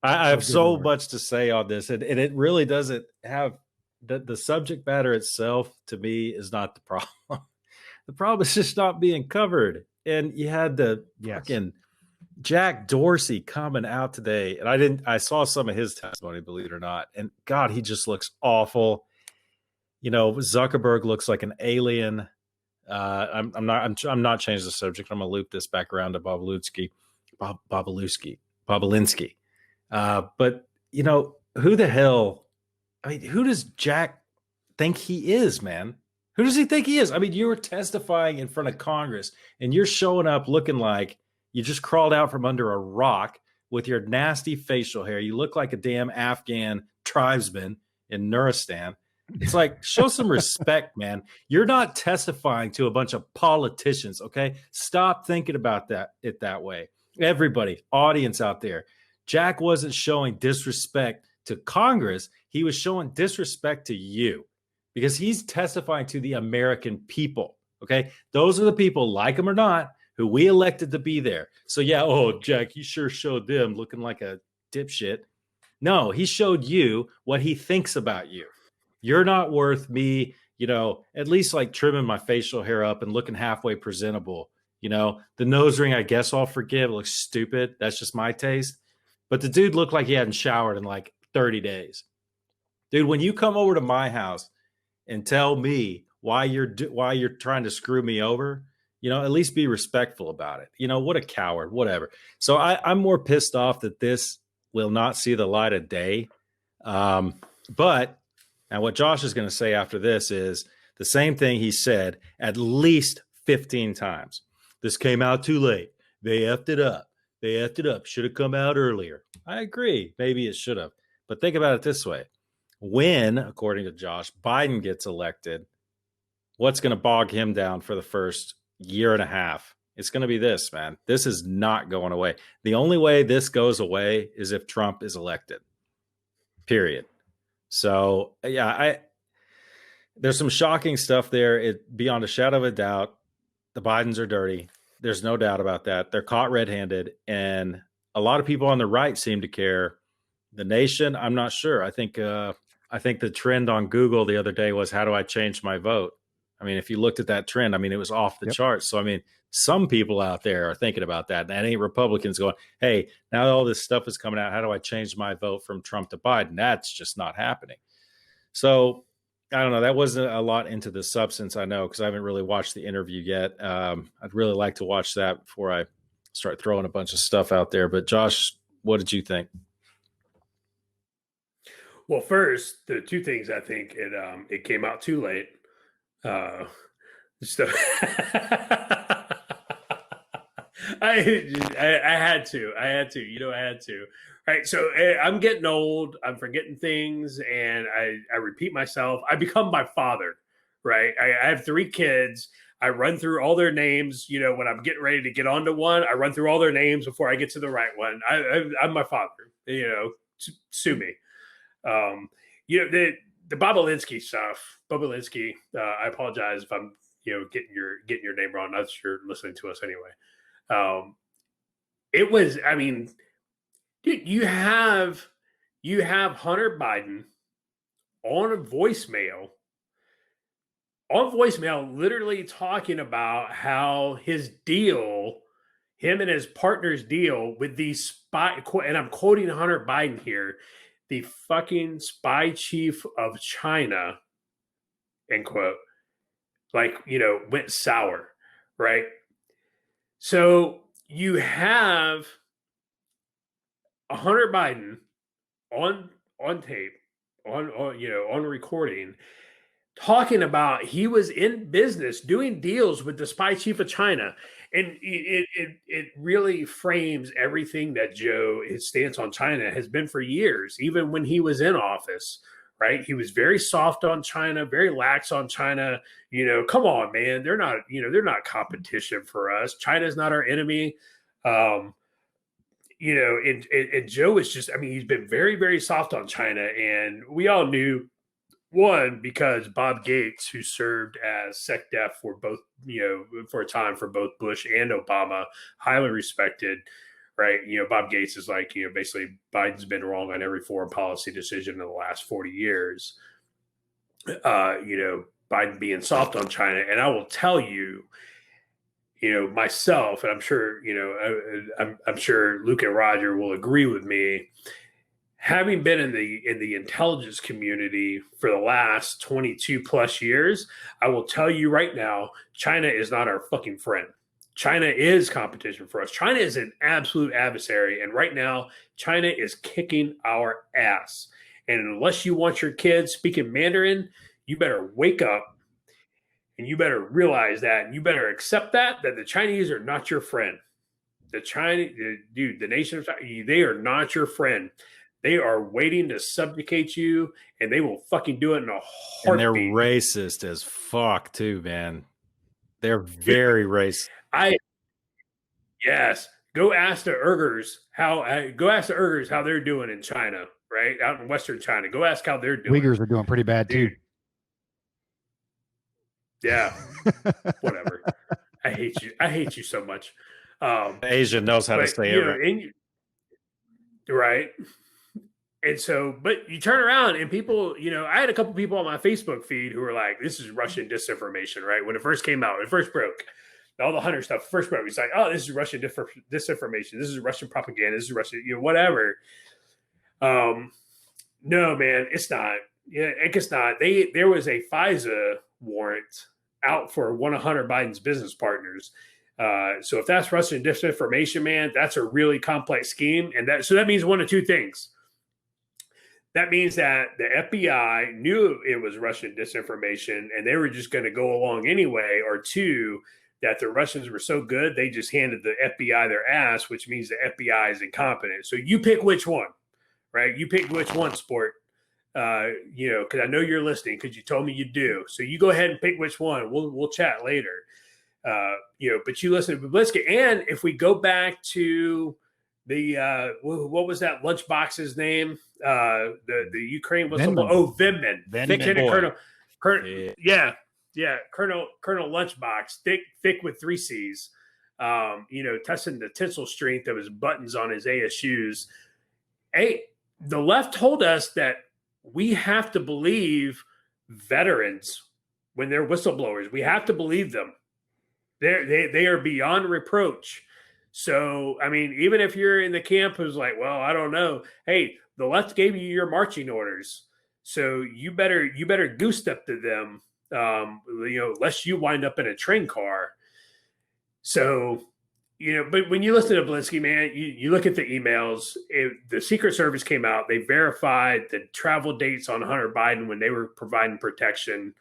have so much to say on this, and it really doesn't have the subject matter itself. To me, is not the problem. The problem is just not being covered. And you had the fucking Jack Dorsey coming out today, and I saw some of his testimony, believe it or not, and God, he just looks awful. Zuckerberg looks like an alien. I'm not changing the subject. I'm gonna loop this back around to Bobolinsky. But who the hell? I mean, who does Jack think he is, man? Who does he think he is? I mean, you were testifying in front of Congress, and you're showing up looking like you just crawled out from under a rock with your nasty facial hair. You look like a damn Afghan tribesman in Nuristan. It's like, show some respect, man. You're not testifying to a bunch of politicians, okay? Stop thinking about it that way. Everybody, audience out there, Jack wasn't showing disrespect to Congress. He was showing disrespect to you because he's testifying to the American people, okay? Those are the people, like him or not, who we elected to be there. So, yeah, Jack, he sure showed them looking like a dipshit. No, he showed you what he thinks about you. You're not worth me, at least like trimming my facial hair up and looking halfway presentable. The nose ring, I guess I'll forgive. It looks stupid. That's just my taste. But the dude looked like he hadn't showered in like 30 days. Dude, when you come over to my house and tell me why you're trying to screw me over, at least be respectful about it. What a coward, whatever. So I'm more pissed off that this will not see the light of day. But now what Josh is going to say after this is the same thing he said at least 15 times. This came out too late. They effed it up. They effed it up. Should have come out earlier. I agree. Maybe it should have. But think about it this way. When, according to Josh, Biden gets elected, what's going to bog him down for the first year and a half? It's going to be this, man. This is not going away. The only way this goes away is if Trump is elected. Period. So, yeah, there's some shocking stuff there. It beyond a shadow of a doubt, the Bidens are dirty. There's no doubt about that. They're caught red-handed, and a lot of people on the right seem to care. The nation, I'm not sure. I think the trend on Google the other day was, how do I change my vote? I mean, if you looked at that trend, I mean, it was off the charts. So, I mean, some people out there are thinking about that. That ain't Republicans going, hey, now all this stuff is coming out. How do I change my vote from Trump to Biden? That's just not happening. So, I don't know. That wasn't a lot into the substance, I know, because I haven't really watched the interview yet. I'd really like to watch that before I start throwing a bunch of stuff out there. But Josh, what did you think? Well, first, the two things, I think it came out too late. So I had to, I had to. Right. So I'm getting old. I'm forgetting things, and I repeat myself. I become my father. Right. I have 3 kids. I run through all their names. When I'm getting ready to get onto one, I run through all their names before I get to the right one. I'm my father. Sue me. The Bobulinski stuff. Bobulinski. I apologize if I'm getting your name wrong. Not sure you're listening to us anyway. It was. I mean, dude, you have Hunter Biden on a voicemail. Literally talking about how his deal, him and his partner's deal with these spy, and I'm quoting Hunter Biden here, the fucking spy chief of China, end quote, went sour, right? So you have a Hunter Biden on tape, on recording, talking about he was in business doing deals with the spy chief of China. And it really frames everything that his stance on China has been for years, even when he was in office, right? He was very soft on China, very lax on China. Come on, man. They're not competition for us. China's not our enemy. And Joe is just, I mean, he's been very, very soft on China. And we all knew, one, because Bob Gates, who served as SecDef for both, for a time for both Bush and Obama, highly respected, right? Bob Gates is basically Biden's been wrong on every foreign policy decision in the last 40 years. Biden being soft on China. And I will tell you, myself, and I'm sure, I'm sure Luke and Roger will agree with me, having been in the intelligence community for the last 22 plus years, I will tell you right now, China is not our fucking friend. China is competition for us. China is an absolute adversary. And right now, China is kicking our ass. And unless you want your kids speaking Mandarin, you better wake up and you better realize that, and you better accept that the Chinese are not your friend. The nation of China, they are not your friend. They are waiting to subjugate you, and they will fucking do it in a heartbeat. And they're racist as fuck too, man. They're very racist. Yes. Go ask the Uyghurs how they're doing in China, right? Out in Western China. Go ask how they're doing. Uyghurs are doing pretty bad too. Yeah. Whatever. I hate you. I hate you so much. Asia knows how to say it. Right. And so, but you turn around and people, I had a couple people on my Facebook feed who were like, this is Russian disinformation, right? When it first came out, it first broke. All the Hunter stuff first broke. It's like, oh, this is Russian disinformation. This is Russian propaganda. This is Russian, whatever. No, man, it's not. Yeah, I guess not. There was a FISA warrant out for one of Hunter Biden's business partners. So if that's Russian disinformation, man, that's a really complex scheme, and that means one of two things. That means that the FBI knew it was Russian disinformation, and they were just going to go along anyway. Or two, that the Russians were so good they just handed the FBI their ass, which means the FBI is incompetent. So you pick which one, right? You pick which one, sport. Because I know you're listening because you told me you do. So you go ahead and pick which one. We'll chat later. But you listen to Babinski. And if we go back to the what was that lunchbox's name? The Ukraine whistleblower. Oh, Vindman. Vindman. Colonel, Colonel Lunchbox, thick with 3 C's. Testing the tensile strength of his buttons on his ASUs. Hey, the left told us that we have to believe veterans when they're whistleblowers. We have to believe them. They are beyond reproach. So, I mean, even if you're in the camp who's like, well, I don't know. Hey, the left gave you your marching orders. So you better goose step to them, lest you wind up in a train car. So, but when you listen to Babinski, man, you look at the emails. The Secret Service came out. They verified the travel dates on Hunter Biden when they were providing protection.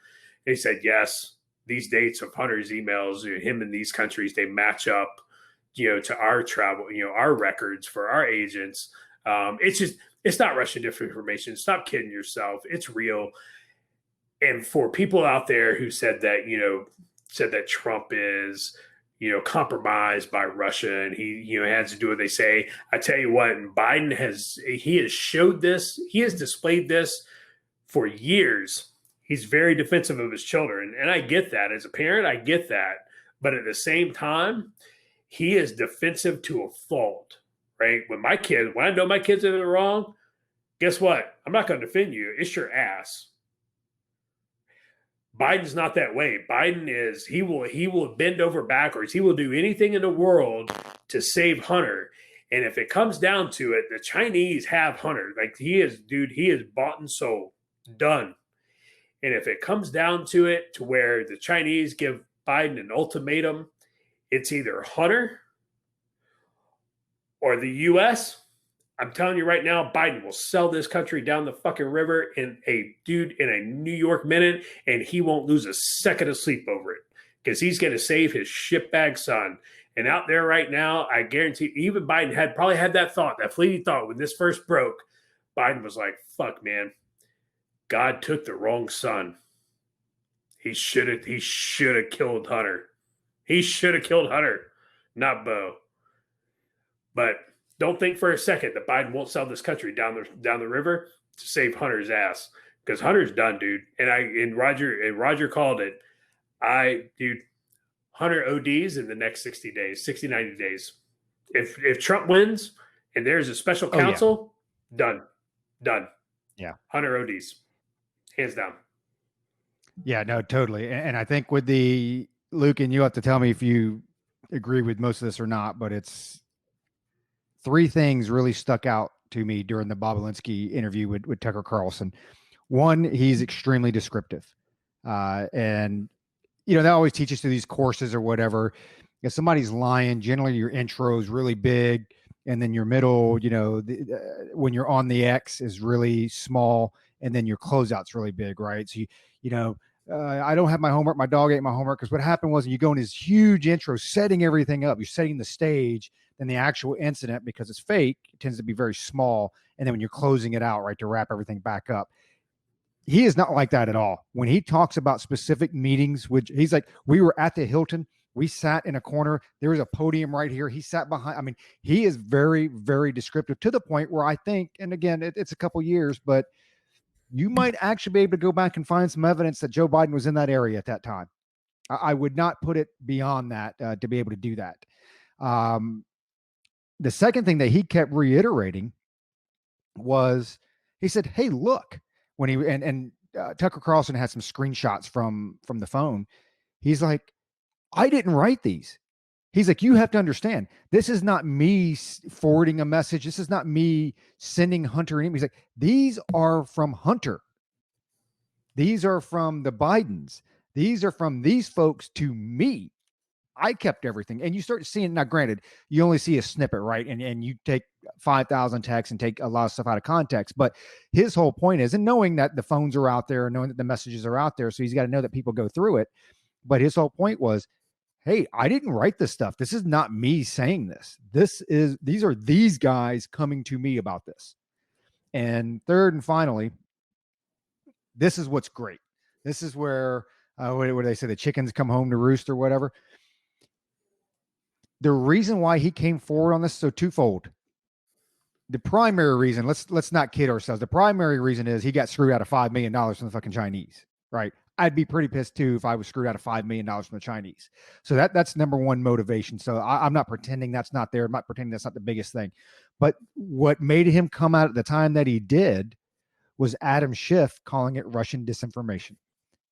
They said, yes, these dates of Hunter's emails, him in these countries, they match up, to our travel, our records for our agents. It's not Russian disinformation. Stop kidding yourself. It's real. And for people out there who said that Trump is, compromised by Russia and he, has to do what they say. I tell you what, Biden has showed this. He has displayed this for years. He's very defensive of his children. And I get that. As a parent, I get that. But at the same time, he is defensive to a fault, right? When I know my kids are wrong, guess what? I'm not going to defend you. It's your ass. Biden's not that way. Biden is, he will bend over backwards. He will do anything in the world to save Hunter. And if it comes down to it, the Chinese have Hunter. Like he is bought and sold. Done. And if it comes down to it to where the Chinese give Biden an ultimatum, it's either Hunter or the U.S., I'm telling you right now, Biden will sell this country down the fucking river in a New York minute, and he won't lose a second of sleep over it because he's going to save his shitbag son. And out there right now, I guarantee even Biden probably had that fleeting thought when this first broke. Biden was like, fuck, man, God took the wrong son. He should have killed Hunter. He should have killed Hunter, not Bo. But don't think for a second that Biden won't sell this country down the river to save Hunter's ass, because Hunter's done, dude. And Roger called it. Hunter ODs in the next 60 days, 60, 90 days. If Trump wins and there's a special counsel, done. Yeah. Hunter ODs, hands down. Yeah, no, totally. And I think with Luke, and you have to tell me if you agree with most of this or not, but it's 3 things really stuck out to me during the Babinski interview with Tucker Carlson. One, he's extremely descriptive. And, they always teach us through these courses or whatever. If somebody's lying, generally your intro is really big. And then your middle, when you're on the X is really small. And then your closeout's really big, right? So, I don't have my homework. My dog ate my homework. Because what happened was you go in this huge intro, setting everything up. You're setting the stage. Then the actual incident, because it's fake, it tends to be very small. And then when you're closing it out, right, to wrap everything back up. He is not like that at all. When he talks about specific meetings, which he's like, we were at the Hilton. We sat in a corner. There was a podium right here. He sat behind. I mean, he is very, very descriptive to the point where I think, and again, it's a couple years, but you might actually be able to go back and find some evidence that Joe Biden was in that area at that time. I would not put it beyond that to be able to do that. The second thing that he kept reiterating was, he said, hey, look, when he, Tucker Carlson had some screenshots from the phone. He's like, I didn't write these. He's like, you have to understand, this is not me forwarding a message. This is not me sending Hunter an email. He's like, these are from Hunter. These are from the Bidens. These are from these folks to me. I kept everything. And you start seeing, now granted, you only see a snippet, right? And you take 5,000 texts and take a lot of stuff out of context. But his whole point is, and knowing that the phones are out there, knowing that the messages are out there, so he's got to know that people go through it. But his whole point was, hey, I didn't write this stuff. This is not me saying this. These are these guys coming to me about this. And third and finally, this is what's great. This is where, what do they say? The chickens come home to roost or whatever. The reason why he came forward on this, so twofold. The primary reason, let's not kid ourselves. The primary reason is he got screwed out of $5 million from the fucking Chinese, right? I'd be pretty pissed too if I was screwed out of $5 million from the Chinese. So that's number one motivation. So I'm not pretending that's not there. I'm not pretending that's not the biggest thing. But what made him come out at the time that he did was Adam Schiff calling it Russian disinformation.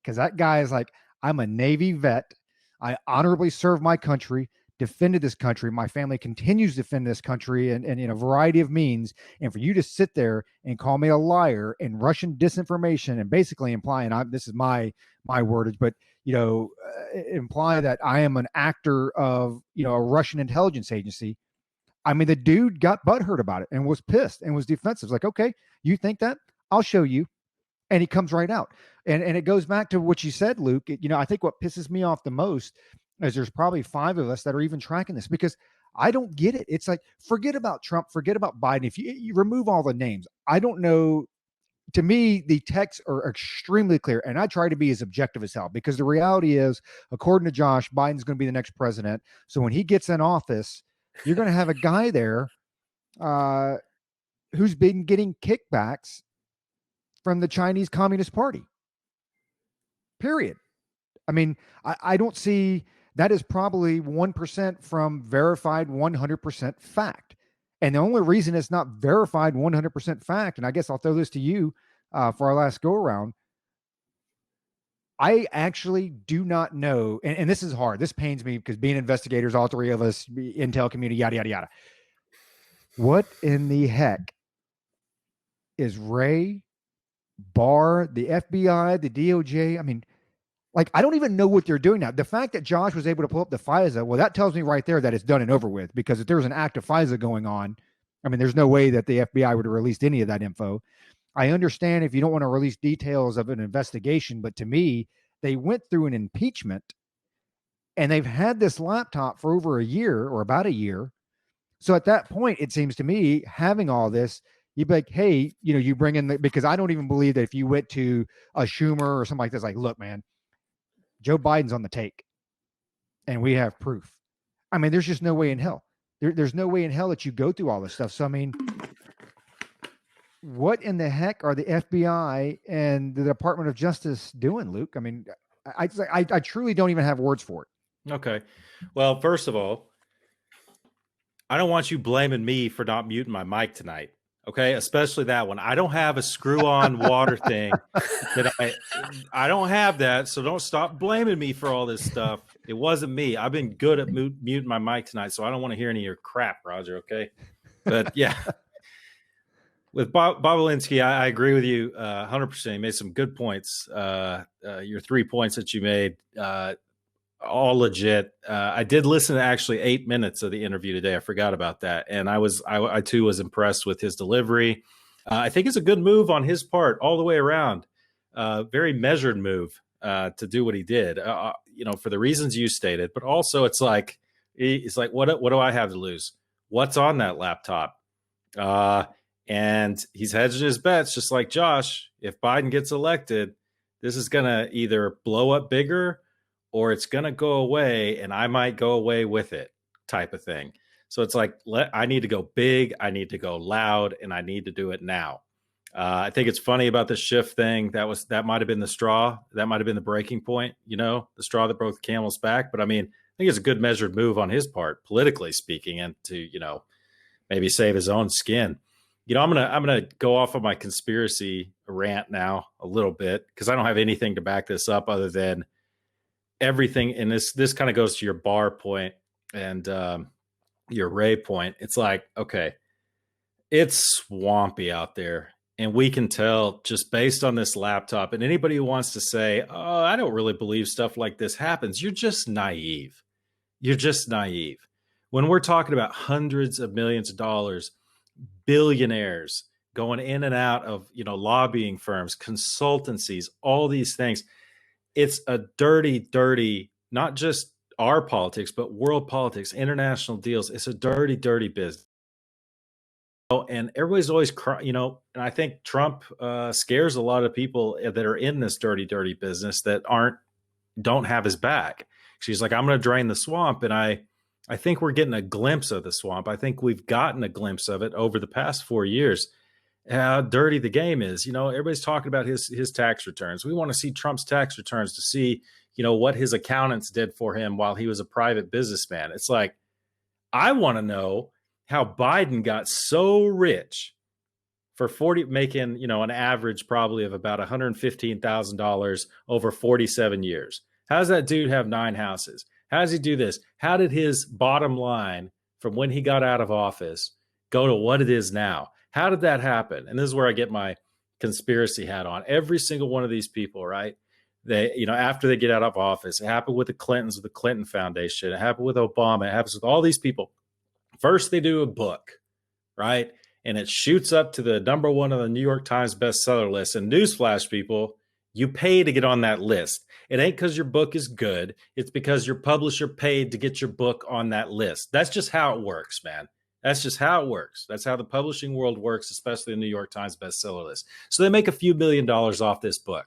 Because that guy is like, I'm a Navy vet. I honorably served my country, defended this country. My family continues to defend this country and in a variety of means. And for you to sit there and call me a liar and Russian disinformation and basically implying, this is my wordage, but, imply that I am an actor of, a Russian intelligence agency. I mean, the dude got butthurt about it and was pissed and was defensive. Like, okay, you think that? I'll show you. And he comes right out. And it goes back to what you said, Luke. I think what pisses me off the most is there's probably 5 of us that are even tracking this because I don't get it. It's like, forget about Trump, forget about Biden. If you remove all the names, I don't know. To me, the texts are extremely clear. And I try to be as objective as hell because the reality is, according to Josh, Biden's going to be the next president. So when he gets in office, you're going to have a guy there who's been getting kickbacks from the Chinese Communist Party. Period. I mean, I don't see, that is probably 1% from verified 100% fact. And the only reason it's not verified 100% fact, and I guess I'll throw this to you for our last go around. I actually do not know, and this is hard. This pains me because being investigators, all 3 of us, intel community, yada, yada, yada. What in the heck is Ray, Barr, the FBI, the DOJ? I mean, like, I don't even know what they're doing now. The fact that Josh was able to pull up the FISA, well, that tells me right there that it's done and over with, because if there was an active FISA going on, I mean, there's no way that the FBI would have released any of that info. I understand if you don't want to release details of an investigation, but to me, they went through an impeachment and they've had this laptop for over a year or about a year. So at that point, it seems to me, having all this, you'd be like, hey, you bring in because I don't even believe that if you went to a Schumer or something like this, like, look, man, Joe Biden's on the take and we have proof. I mean, there's just no way in hell. There's no way in hell that you go through all this stuff. So, I mean, what in the heck are the FBI and the Department of Justice doing, Luke? I mean, I truly don't even have words for it. Okay. Well, first of all, I don't want you blaming me for not muting my mic tonight. Okay, especially that one. I don't have a screw-on water thing. That I don't have that, so don't stop blaming me for all this stuff. It wasn't me. I've been good at muting my mic tonight, so I don't want to hear any of your crap, Roger. Okay, but yeah, with Bob Alinsky, I agree with you 100%. You made some good points. Your 3 points that you made, all legit. I did listen to actually 8 minutes of the interview today. I forgot about that. And I too was impressed with his delivery. I think it's a good move on his part all the way around. Very measured move to do what he did, for the reasons you stated, but also it's like, what do I have to lose? What's on that laptop? And he's hedging his bets, just like Josh. If Biden gets elected, this is going to either blow up bigger or it's going to go away and I might go away with it, type of thing. So it's like, I need to go big, I need to go loud, and I need to do it now. I think it's funny about the Schiff thing. That might have been the straw. That might have been the breaking point, the straw that broke the camel's back. But I mean, I think it's a good measured move on his part, politically speaking, and to, maybe save his own skin. I'm gonna go off of my conspiracy rant now a little bit, because I don't have anything to back this up other than everything. And this kind of goes to your Barr point and your Ray point. It's like, okay, it's swampy out there And we can tell just based on this laptop. And anybody who wants to say, oh, I don't really believe stuff like this happens, you're just naive. You're just naive. When we're talking about hundreds of millions of dollars, billionaires going in and out of, lobbying firms, consultancies, all these things, it's a dirty, dirty, not just our politics, but world politics, international deals. It's a dirty, dirty business. And everybody's always, and I think Trump scares a lot of people that are in this dirty, dirty business that don't have his back. She's like, I'm going to drain the swamp. And I think we're getting a glimpse of the swamp. I think we've gotten a glimpse of it over the past 4 years, how dirty the game is. Everybody's talking about his tax returns. We want to see Trump's tax returns to see, what his accountants did for him while he was a private businessman. It's like, I want to know how Biden got so rich for making, an average probably of about $115,000 over 47 years. How does that dude have 9 houses? How does he do this? How did his bottom line from when he got out of office go to what it is now? How did that happen? And this is where I get my conspiracy hat on. Every single one of these people, right? They, after they get out of office, it happened with the Clintons, with the Clinton Foundation. It happened with Obama. It happens with all these people. First, they do a book, right? And it shoots up to the number 1 on the New York Times bestseller list. And newsflash, people, you pay to get on that list. It ain't because your book is good. It's because your publisher paid to get your book on that list. That's just how it works, man. That's just how it works. That's how the publishing world works, especially the New York Times bestseller list. So they make a few $1 million off this book.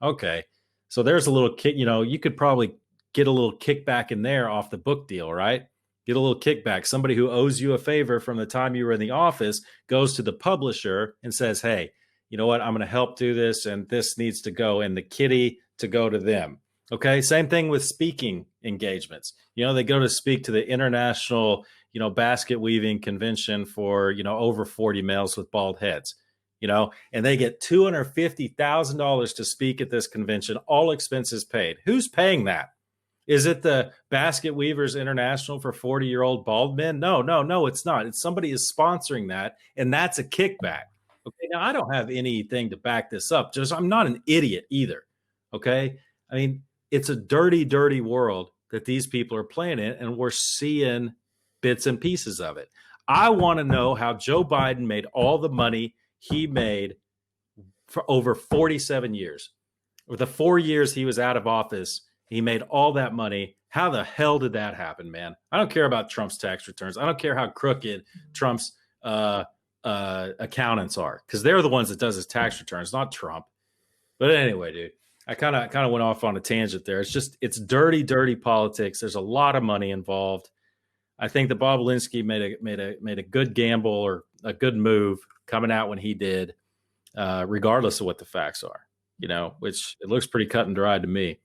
Okay. So there's a little kick, you could probably get a little kickback in there off the book deal, right? Get a little kickback. Somebody who owes you a favor from the time you were in the office goes to the publisher and says, hey, you know what? I'm going to help do this, and this needs to go, and the kitty to go to them. Okay. Same thing with speaking engagements. They go to speak to the international, basket weaving convention for, over 40 males with bald heads, and they get $250,000 to speak at this convention, all expenses paid. Who's paying that? Is it the Basket Weavers International for 40-year-old bald men? No, it's not. It's somebody is sponsoring that, and that's a kickback. Okay, now I don't have anything to back this up. Just I'm not an idiot either. Okay, I mean, it's a dirty, dirty world that these people are playing in, and we're seeing bits and pieces of it. I want to know how Joe Biden made all the money he made for over 47 years. Or the 4 years he was out of office, he made all that money. How the hell did that happen, man? I don't care about Trump's tax returns. I don't care how crooked Trump's accountants are, because they're the ones that does his tax returns, not Trump. But anyway, dude, I kind of went off on a tangent there. It's dirty, dirty politics. There's a lot of money involved. I think that Bob Alinsky made a good gamble or a good move coming out when he did, regardless of what the facts are. Which it looks pretty cut and dry to me.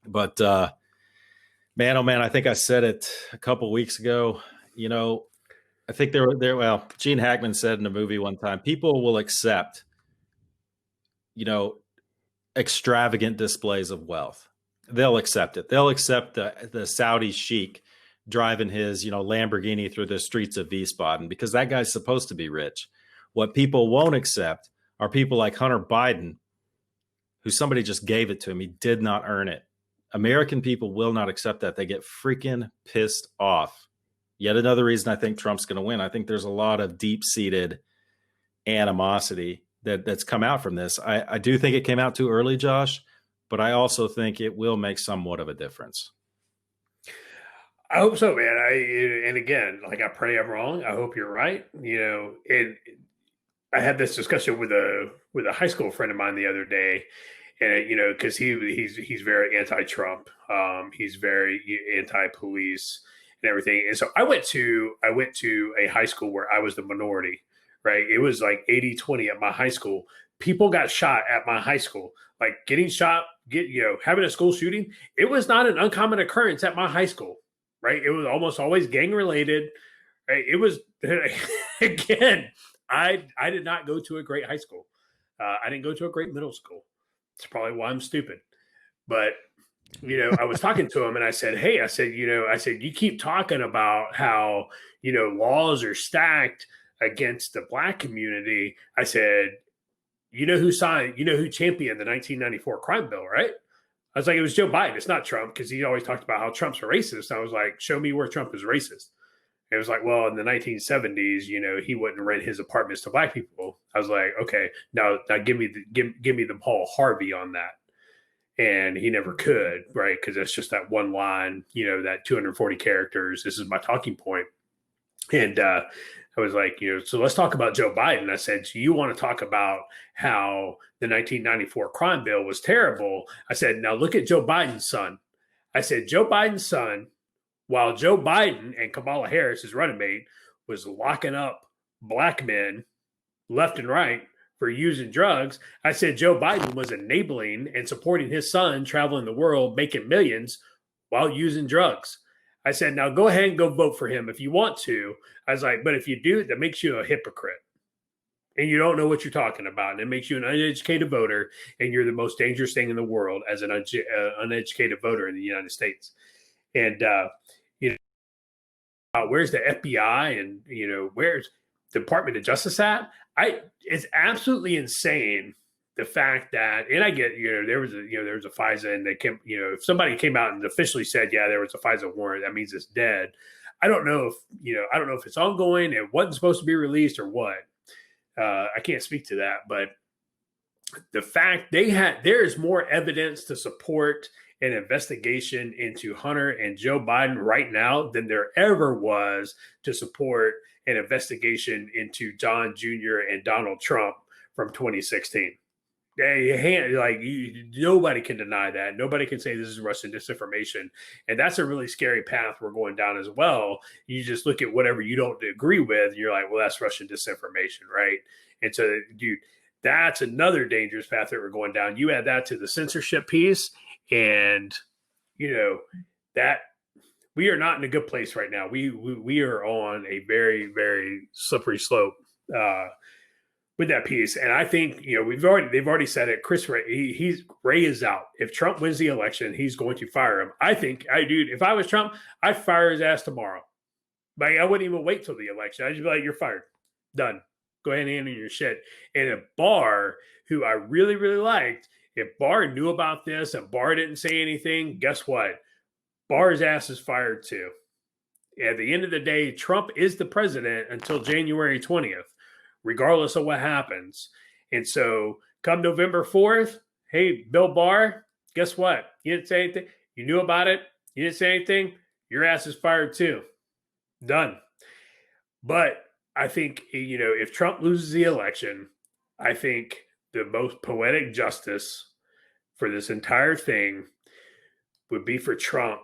But man, oh man, I think I said it a couple of weeks ago. I think well, Gene Hackman said in a movie one time, people will accept, extravagant displays of wealth. They'll accept it. They'll accept the Saudi sheik driving his, Lamborghini through the streets of Wiesbaden because that guy's supposed to be rich. What people won't accept are people like Hunter Biden, who somebody just gave it to him. He did not earn it. American people will not accept that. They get freaking pissed off. Yet another reason I think Trump's going to win. I think there's a lot of deep-seated animosity that's come out from this. I do think it came out too early, Josh, but I also think it will make somewhat of a difference. I hope so, man. And again, I pray I'm wrong. I hope you're right. And I had this discussion with a high school friend of mine the other day. And because he's very anti-Trump, he's very anti-police and everything. And so I went to a high school where I was the minority, right? It was like 80-20 at my high school. People got shot at my high school, like getting shot, having a school shooting. It was not an uncommon occurrence at my high school, right? It was almost always gang related. Right? It was again. I did not go to a great high school. I didn't go to a great middle school. It's probably why I'm stupid. But, I was talking to him and I said, hey, you keep talking about how, laws are stacked against the black community. I said, you know who championed the 1994 crime bill, right? I was like, it was Joe Biden. It's not Trump, because he always talked about how Trump's a racist. I was like, show me where Trump is racist. It was like, well, in the 1970s, he wouldn't rent his apartments to black people. I was like, okay, now give me the Paul Harvey on that. And he never could, right? Because that's just that one line, that 240 characters. This is my talking point. And I was like, so let's talk about Joe Biden. I said, so you want to talk about how the 1994 crime bill was terrible? I said, now look at Joe Biden's son. I said, Joe Biden's son, while Joe Biden and Kamala Harris, his running mate, was locking up black men left and right for using drugs, I said Joe Biden was enabling and supporting his son traveling the world, making millions while using drugs. I said, now go ahead and go vote for him if you want to. I was like, but if you do, that makes you a hypocrite. And you don't know what you're talking about. And it makes you an uneducated voter. And you're the most dangerous thing in the world as an uneducated voter in the United States. And, where's the FBI and, where's the Department of Justice at? It's absolutely insane. The fact that, and I get, there was a FISA, and they came, if somebody came out and officially said, yeah, there was a FISA warrant, that means it's dead. I don't know if it's ongoing, it wasn't supposed to be released or what. I can't speak to that, but the fact there is more evidence to support an investigation into Hunter and Joe Biden right now than there ever was to support an investigation into John Jr. and Donald Trump from 2016. Nobody can deny that. Nobody can say this is Russian disinformation. And that's a really scary path we're going down as well. You just look at whatever you don't agree with, and you're like, well, that's Russian disinformation, right? And so, dude, that's another dangerous path that we're going down. You add that to the censorship piece, and, that we are not in a good place right now. We are on a very, very slippery slope with that piece. And I think, they've already said it. Chris Wray, Ray is out. If Trump wins the election, he's going to fire him. If I was Trump, I'd fire his ass tomorrow. Like, I wouldn't even wait till the election. I'd just be like, you're fired. Done. Go ahead and handle your shit. And if Barr, who I really, really liked, if Barr knew about this and Barr didn't say anything, guess what? Barr's ass is fired too. At the end of the day, Trump is the president until January 20th. Regardless of what happens. And so come November 4th, hey, Bill Barr, guess what? You didn't say anything. You knew about it. You didn't say anything. Your ass is fired too. Done. But I think, if Trump loses the election, I think the most poetic justice for this entire thing would be for Trump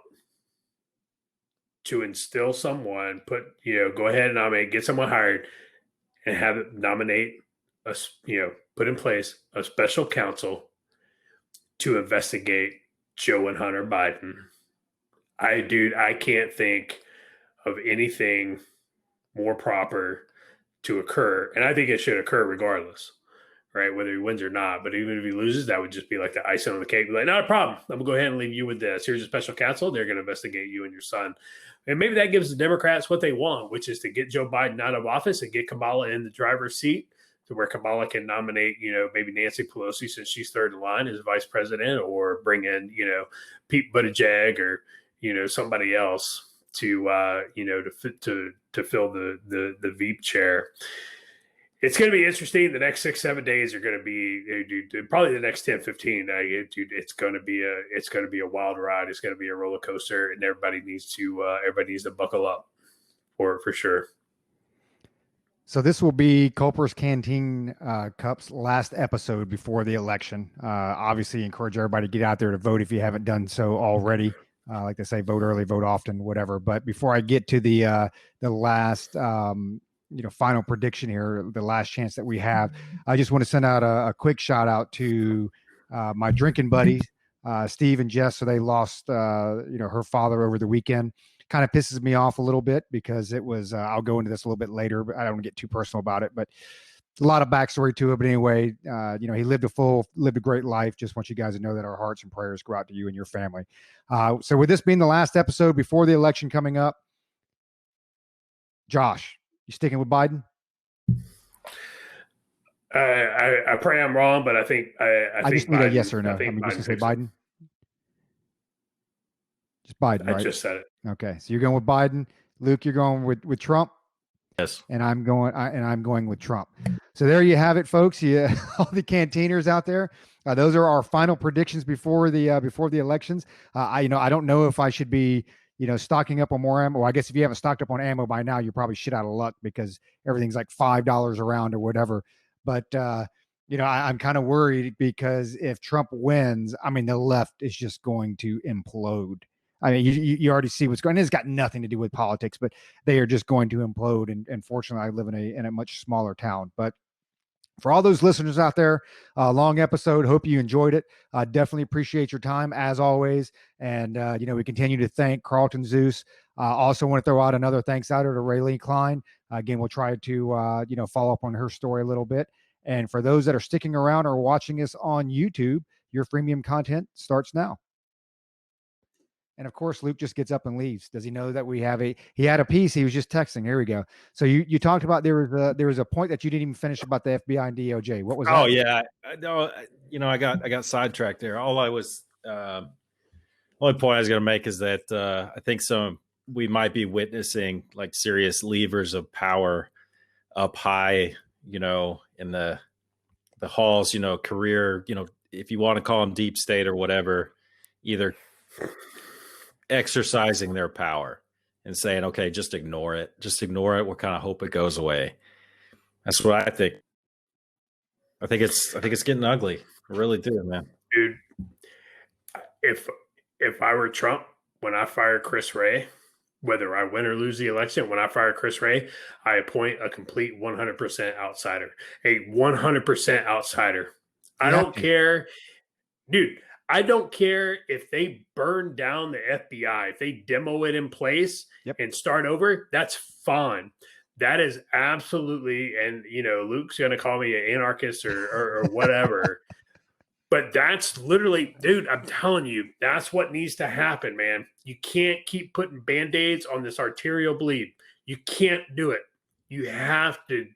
to instill someone, go ahead and nominate, get someone hired, and have it nominate put in place a special counsel to investigate Joe and Hunter Biden. I can't think of anything more proper to occur. And I think it should occur regardless, right? Whether he wins or not. But even if he loses, that would just be like the icing on the cake. Be like, not a problem. I'm going to go ahead and leave you with this. Here's a special counsel. They're going to investigate you and your son. And maybe that gives the Democrats what they want, which is to get Joe Biden out of office and get Kamala in the driver's seat, to where Kamala can nominate, maybe Nancy Pelosi, since she's third in line, as vice president, or bring in, Pete Buttigieg or, somebody else to fill the Veep chair. It's going to be interesting. The next 6-7 days are going to be, probably the next 10-15. It's going to be a wild ride. It's going to be a roller coaster, and everybody needs to buckle up for sure. So this will be Culper's Canteen Cup's last episode before the election. Obviously, encourage everybody to get out there to vote if you haven't done so already. Like they say, vote early, vote often, whatever. But before I get to the last final prediction here, the last chance that we have, I just want to send out a quick shout out to my drinking buddies, Steve and Jess. So they lost her father over the weekend. Kind of pisses me off a little bit because it was I'll go into this a little bit later, but I don't want to get too personal about it. But a lot of backstory to it. But anyway, he lived a great life. Just want you guys to know that our hearts and prayers go out to you and your family. So with this being the last episode before the election coming up, Josh, you sticking with Biden? I pray I'm wrong, but I think I think just need Biden, a yes or no. I think I'm just Biden gonna say picks it. Biden. Just Biden, I right? just said it. Okay, so you're going with Biden. Luke, you're going with Trump. Yes. And I'm going with Trump. So there you have it, folks. You all the canteeners out there. Those are our final predictions before the elections. I don't know if I should be stocking up on more ammo. Well, I guess if you haven't stocked up on ammo by now, you're probably shit out of luck because everything's like $5 around or whatever. But I'm kind of worried because if Trump wins, I mean the left is just going to implode. I mean, you already see what's going on. It's got nothing to do with politics, but they are just going to implode. And fortunately, I live in a much smaller town. But for all those listeners out there, long episode. Hope you enjoyed it. Definitely appreciate your time as always. And, we continue to thank Carlton Zeus. Also want to throw out another thanks out to Rae'Lee Klein. Again, we'll try to, follow up on her story a little bit. And for those that are sticking around or watching us on YouTube, your freemium content starts now. And of course, Luke just gets up and leaves. Does he know that he had a piece? He was just texting. Here we go. So you talked about there was a point that you didn't even finish about the FBI and DOJ. What was that? Oh yeah, I got sidetracked there. Only point I was going to make is that I think we might be witnessing like serious levers of power up high, in the halls, career, if you want to call them deep state or whatever, either exercising their power and saying, okay, just ignore it. We'll kind of hope it goes away. That's what I think. I think it's getting ugly. I really do, man. Dude, if I were Trump, when I fire Chris Wray, whether I win or lose the election, when I fire Chris Wray, I appoint a complete 100% outsider. A 100% outsider. I don't care. Dude, I don't care if they burn down the FBI, if they demo it in place and start over, that's fine. That is absolutely, and Luke's going to call me an anarchist or whatever. But that's literally, dude, I'm telling you, that's what needs to happen, man. You can't keep putting Band-Aids on this arterial bleed. You can't do it. You have to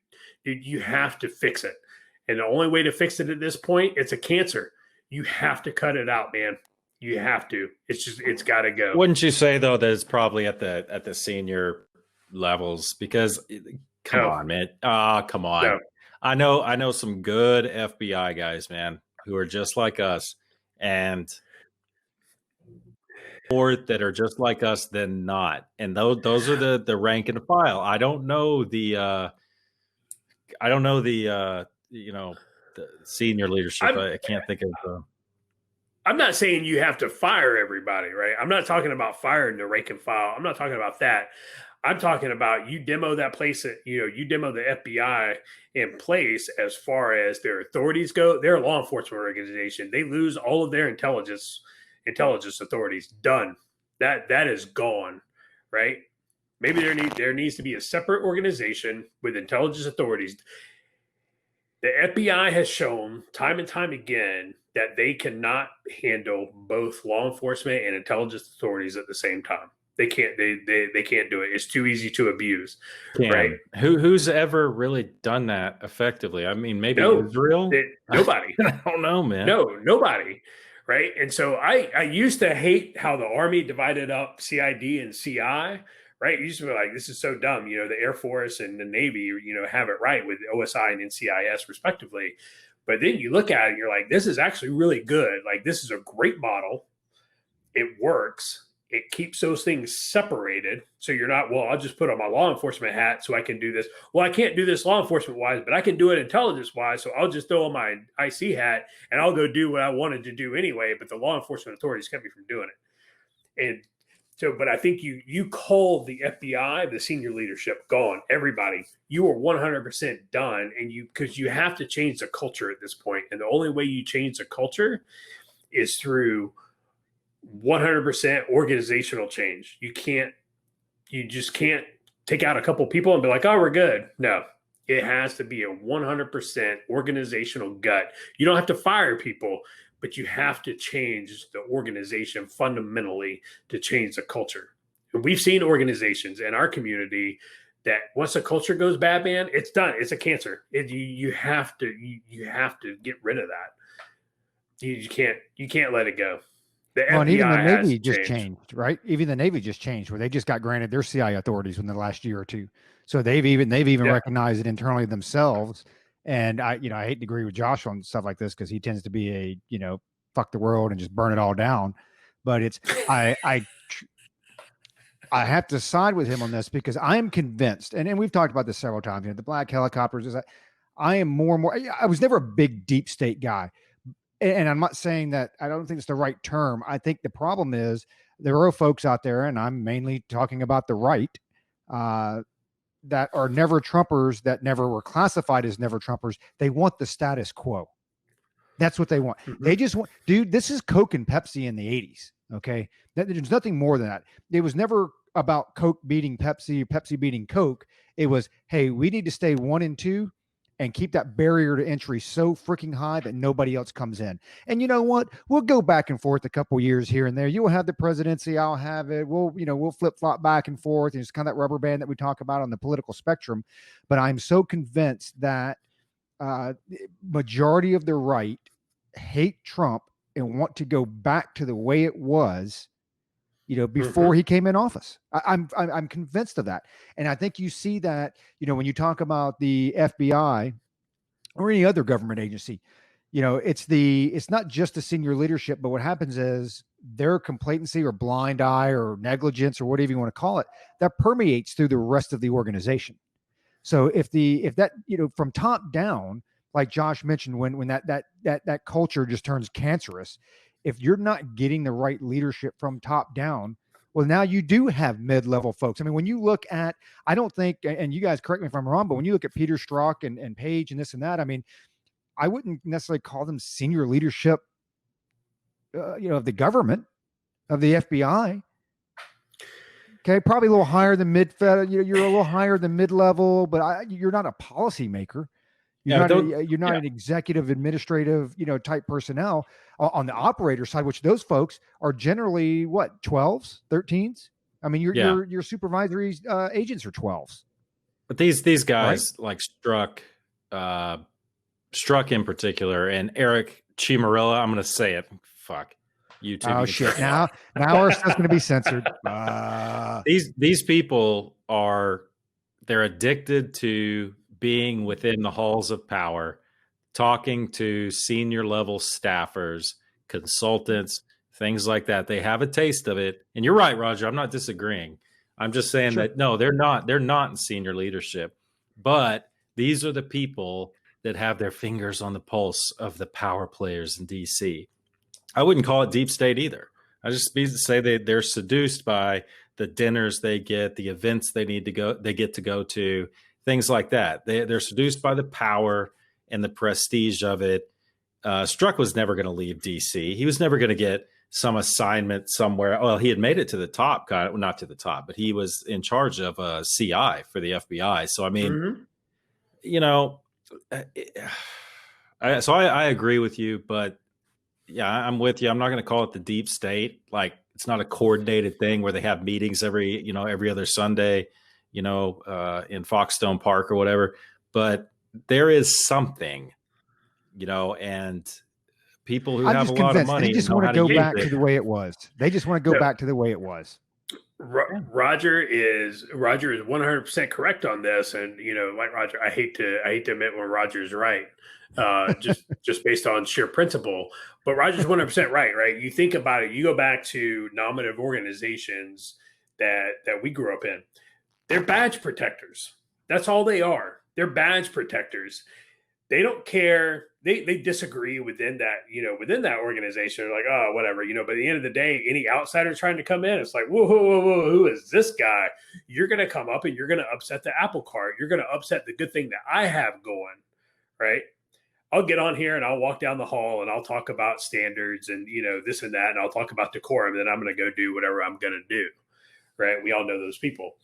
fix it. And the only way to fix it at this point, it's a cancer. You have to cut it out, man. You have to. It's got to go. Wouldn't you say though that it's probably at the senior levels? Because come on, man. Come on. No. I know some good FBI guys, man, who are just like us, and more that are just like us than not. And those are the rank and file. I don't know the the senior leadership. I can't think of. I'm not saying you have to fire everybody, right? I'm not talking about firing the rank and file. I'm not talking about that. I'm talking about you demo that place that, you demo the FBI in place as far as their authorities go. They're a law enforcement organization. They lose all of their intelligence authorities. Done. That is gone, right? Maybe there needs to be a separate organization with intelligence authorities. The FBI has shown time and time again that they cannot handle both law enforcement and intelligence authorities at the same time. They can't. They can't do it. It's too easy to abuse, right? Who's ever really done that effectively? I mean, maybe Israel. Nobody. I don't know, man. No, nobody. Right. And so I used to hate how the Army divided up CID and CI. Right. You used to be like, this is so dumb. The Air Force and the Navy, have it right with OSI and NCIS respectively. But then you look at it and you're like, this is actually really good. Like, this is a great model. It works. It keeps those things separated. So you're not, well, I'll just put on my law enforcement hat so I can do this. Well, I can't do this law enforcement wise, but I can do it intelligence wise. So I'll just throw on my IC hat and I'll go do what I wanted to do anyway. But the law enforcement authorities kept me from doing it. And so, but I think you called the FBI, the senior leadership, gone. Everybody, you are 100% done. And because you have to change the culture at this point. And the only way you change the culture is through 100% organizational change. You just can't take out a couple people and be like, oh, we're good. No, it has to be a 100% organizational gut. You don't have to fire people, but you have to change the organization fundamentally to change the culture. And we've seen organizations in our community that once a culture goes bad, man, it's done. It's a cancer. You have to get rid of that. You can't let it go. The Well, and even the FBI has Navy just changed. changed, right? Even the Navy just changed, where they just got granted their CI authorities within the last year or two. So they've even Yeah. recognized it internally themselves. And I hate to agree with Josh on stuff like this because he tends to be a fuck the world and just burn it all down. But it's I have to side with him on this because I am convinced, and we've talked about this several times. The black helicopters is that I am more and more. I was never a big deep state guy. And I'm not saying that I don't think it's the right term. I think the problem is there are folks out there, and I'm mainly talking about the right, that are never Trumpers, that never were classified as never Trumpers. They want the status quo. That's what they want. Mhm. They just want, dude, this is Coke and Pepsi in the 80s. Okay. There's nothing more than that. It was never about Coke beating Pepsi, Pepsi beating Coke. It was, hey, we need to stay 1 and 2 and keep that barrier to entry so freaking high that nobody else comes in. And you know what? We'll go back and forth a couple years here and there. You'll have the presidency. I'll have it. We'll flip flop back and forth. And it's kind of that rubber band that we talk about on the political spectrum. But I'm so convinced that majority of the right hate Trump and want to go back to the way it was, before he came in office. I'm convinced of that. And I think you see that, when you talk about the FBI or any other government agency, it's not just the senior leadership, but what happens is their complacency or blind eye or negligence or whatever you want to call it, that permeates through the rest of the organization. So if that, from top down, like Josh mentioned, when that culture just turns cancerous, if you're not getting the right leadership from top down, well, now you do have mid-level folks. I mean, when you look at, I don't think, and you guys correct me if I'm wrong, but when you look at Peter Strzok and Page and this and that, I mean, I wouldn't necessarily call them senior leadership, of the government, of the FBI. Okay, probably a little higher than mid-fed. You're a little higher than mid-level, but you're not a policymaker. You're not an executive, administrative, type personnel on the operator side, which those folks are generally what, 12s, 13s. I mean, your supervisory agents are 12s. But these guys, right? Like Strzok in particular, and Eric Ciamarella, I'm going to say it. Fuck. YouTube. Oh shit! Now our stuff's going to be censored. These people they're addicted to being within the halls of power, talking to senior level staffers, consultants, things like that. They have a taste of it. And you're right, Roger. I'm not disagreeing. I'm just saying that no, they're not in senior leadership, but these are the people that have their fingers on the pulse of the power players in DC. I wouldn't call it deep state either. I just say they're seduced by the dinners they get, the events they get to go to, things like that. They're seduced by the power and the prestige of it. Strzok was never going to leave DC. He was never going to get some assignment somewhere. Well, he had made it to the top, not to the top, but he was in charge of a CI for the FBI. So, I mean, I agree with you, but yeah, I'm with you. I'm not going to call it the deep state. Like, it's not a coordinated thing where they have meetings every other Sunday, in Foxstone Park or whatever. But there is something, and people who have a lot of money, they just want to go back to the way it was. They just want to go back to the way it was. Roger is 100% correct on this, and like Roger, I hate to admit when Roger's right, just based on sheer principle. But Roger's 100% right. Right? You think about it. You go back to nominative organizations that we grew up in. They're badge protectors. That's all they are. They're badge protectors. They don't care. They disagree within that organization. They're like, oh, whatever, But at the end of the day, any outsider trying to come in, it's like, whoa, who is this guy? You're going to come up and you're going to upset the apple cart. You're going to upset the good thing that I have going, right? I'll get on here and I'll walk down the hall and I'll talk about standards and, this and that. And I'll talk about decorum. And then I'm going to go do whatever I'm going to do, right? We all know those people.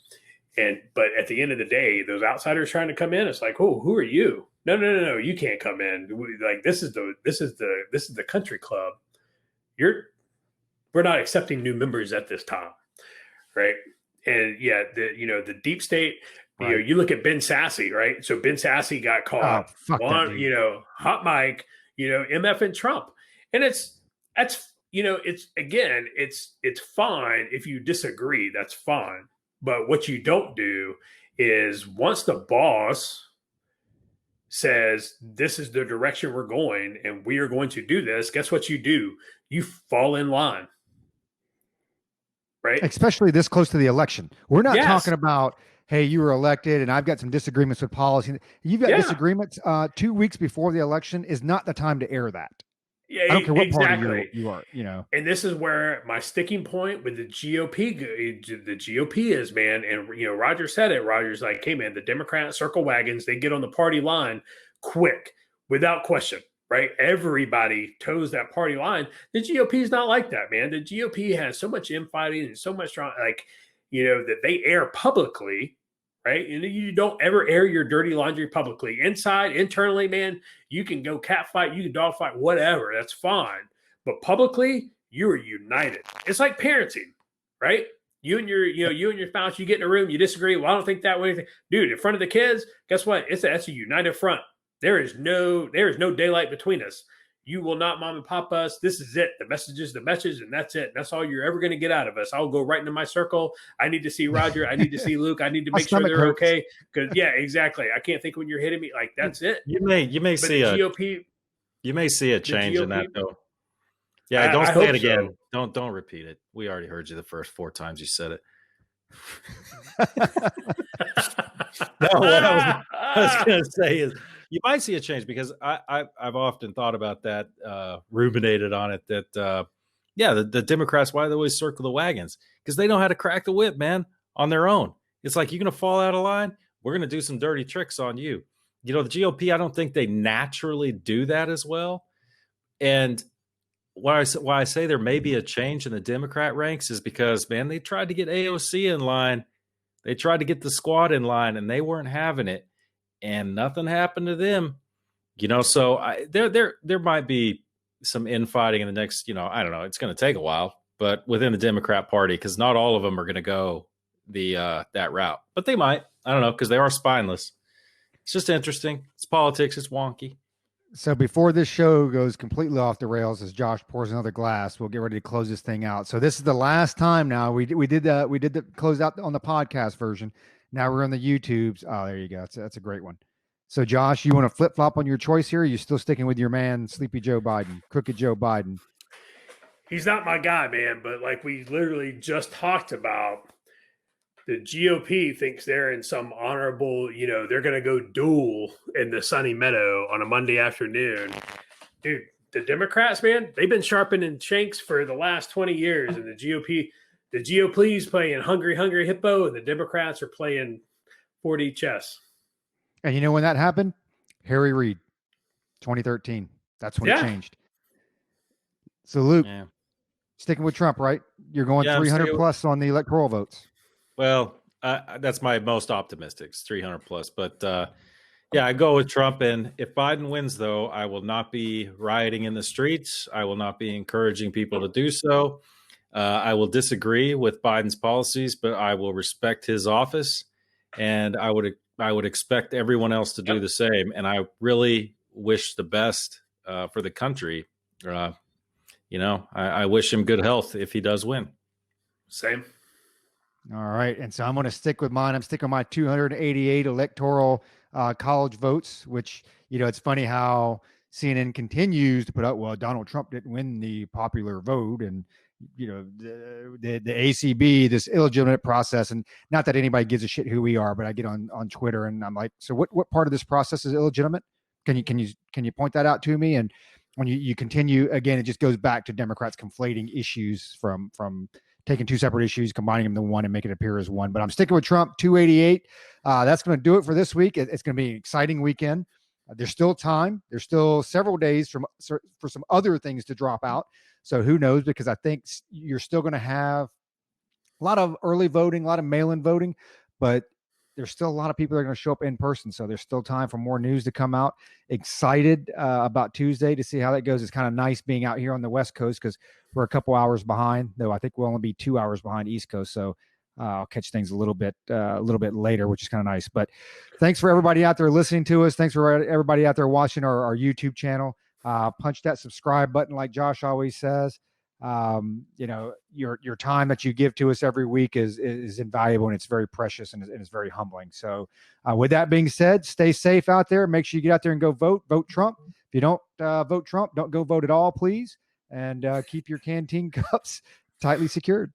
But at the end of the day, those outsiders trying to come in, it's like, oh, who are you? No, you can't come in. Like, this is the country club. We're not accepting new members at this time, right? And yeah, the deep state. Right. You look at Ben Sassy, right? So Ben Sassy got caught on, hot mic, MF and Trump. And it's fine if you disagree, that's fine. But what you don't do is once the boss says this is the direction we're going and we are going to do this, guess what you do? You fall in line. Right? Especially this close to the election. We're not talking about, hey, you were elected and I've got some disagreements with policy. You've got disagreements 2 weeks before the election is not the time to air that. Yeah, I don't care what exactly. party you are, And this is where my sticking point with the GOP is, man. And, Roger said it. Roger's like, hey, man, the Democrats circle wagons. They get on the party line quick, without question, right? Everybody toes that party line. The GOP is not like that, man. The GOP has so much infighting and so much, that they air publicly, right? And you don't ever air your dirty laundry publicly. Inside, internally, man, you can go catfight, you can dogfight, whatever. That's fine. But publicly, you are united. It's like parenting, right? You and your spouse, you get in a room, you disagree. Well, I don't think that way. Dude, in front of the kids, guess what? That's a united front. There is no daylight between us. You will not mom and pop us. This is it. The message is the message, and that's it. That's all you're ever going to get out of us. I'll go right into my circle. I need to see Roger. I need to see Luke. I need to make sure they're okay. Because exactly. I can't think when you're hitting me. Like, that's it. You may see a GOP. You may see a change in that though. Yeah, don't say it again. So. Don't repeat it. We already heard you the first 4 times you said it. No, what I was going to say is you might see a change because I've often thought about that, ruminated on it. That the Democrats, why they always circle the wagons, because they know how to crack the whip, man, on their own. It's like, you're going to fall out of line, we're going to do some dirty tricks on you. The GOP, I don't think they naturally do that as well. And why I say there may be a change in the Democrat ranks is because, man, they tried to get AOC in line. They tried to get the squad in line, and they weren't having it. And nothing happened to them, so there might be some infighting in the next, I don't know, it's going to take a while, but within the Democrat Party, because not all of them are going to go that route, but they might, I don't know, because they are spineless. It's just interesting. It's politics. It's wonky. So before this show goes completely off the rails, as Josh pours another glass, we'll get ready to close this thing out. So this is the last time now we did the close out on the podcast version. Now we're on the YouTubes. Oh, there you go. That's a great one. So Josh, you want to flip flop on your choice here? Or are you still sticking with your man, Sleepy Joe Biden, Crooked Joe Biden? He's not my guy, man. But like we literally just talked about, the GOP thinks they're in some honorable, they're going to go duel in the Sunny Meadow on a Monday afternoon. Dude, the Democrats, man, they've been sharpening shanks for the last 20 years. And the GOP is playing Hungry Hippo, and the Democrats are playing 4D chess. And you know when that happened? Harry Reid, 2013. That's when it changed. So Luke, sticking with Trump, right? You're going 300 plus on the electoral votes. Well, that's my most optimistic, 300 plus. But I go with Trump. And if Biden wins, though, I will not be rioting in the streets. I will not be encouraging people to do so. I will disagree with Biden's policies, but I will respect his office, and I would expect everyone else to do the same. And I really wish the best for the country. I wish him good health if he does win. Same. All right. And so I'm going to stick with mine. I'm sticking with my 288 electoral college votes, which, it's funny how CNN continues to put out, well, Donald Trump didn't win the popular vote. And, the ACB, this illegitimate process. And not that anybody gives a shit who we are, but I get on Twitter and I'm like, so what part of this process is illegitimate? Can you point that out to me? And when you continue, again, it just goes back to Democrats conflating issues from taking 2 separate issues, combining them into one and making it appear as one. But I'm sticking with Trump, 288. That's going to do it for this week. It's going to be an exciting weekend. There's still time. There's still several days for some other things to drop out. So who knows? Because I think you're still going to have a lot of early voting, a lot of mail-in voting, but there's still a lot of people that are going to show up in person. So there's still time for more news to come out. Excited about Tuesday to see how that goes. It's kind of nice being out here on the West Coast because we're a couple hours behind, though I think we'll only be 2 hours behind East Coast. So I'll catch things a little bit later, which is kind of nice. But thanks for everybody out there listening to us. Thanks for everybody out there watching our YouTube channel. Punch that subscribe button, like Josh always says. Your time that you give to us every week is invaluable, and it's very precious, and it's very humbling. So with that being said, stay safe out there. Make sure you get out there and go vote Trump. If you don't vote Trump, don't go vote at all, please. And keep your canteen cups tightly secured.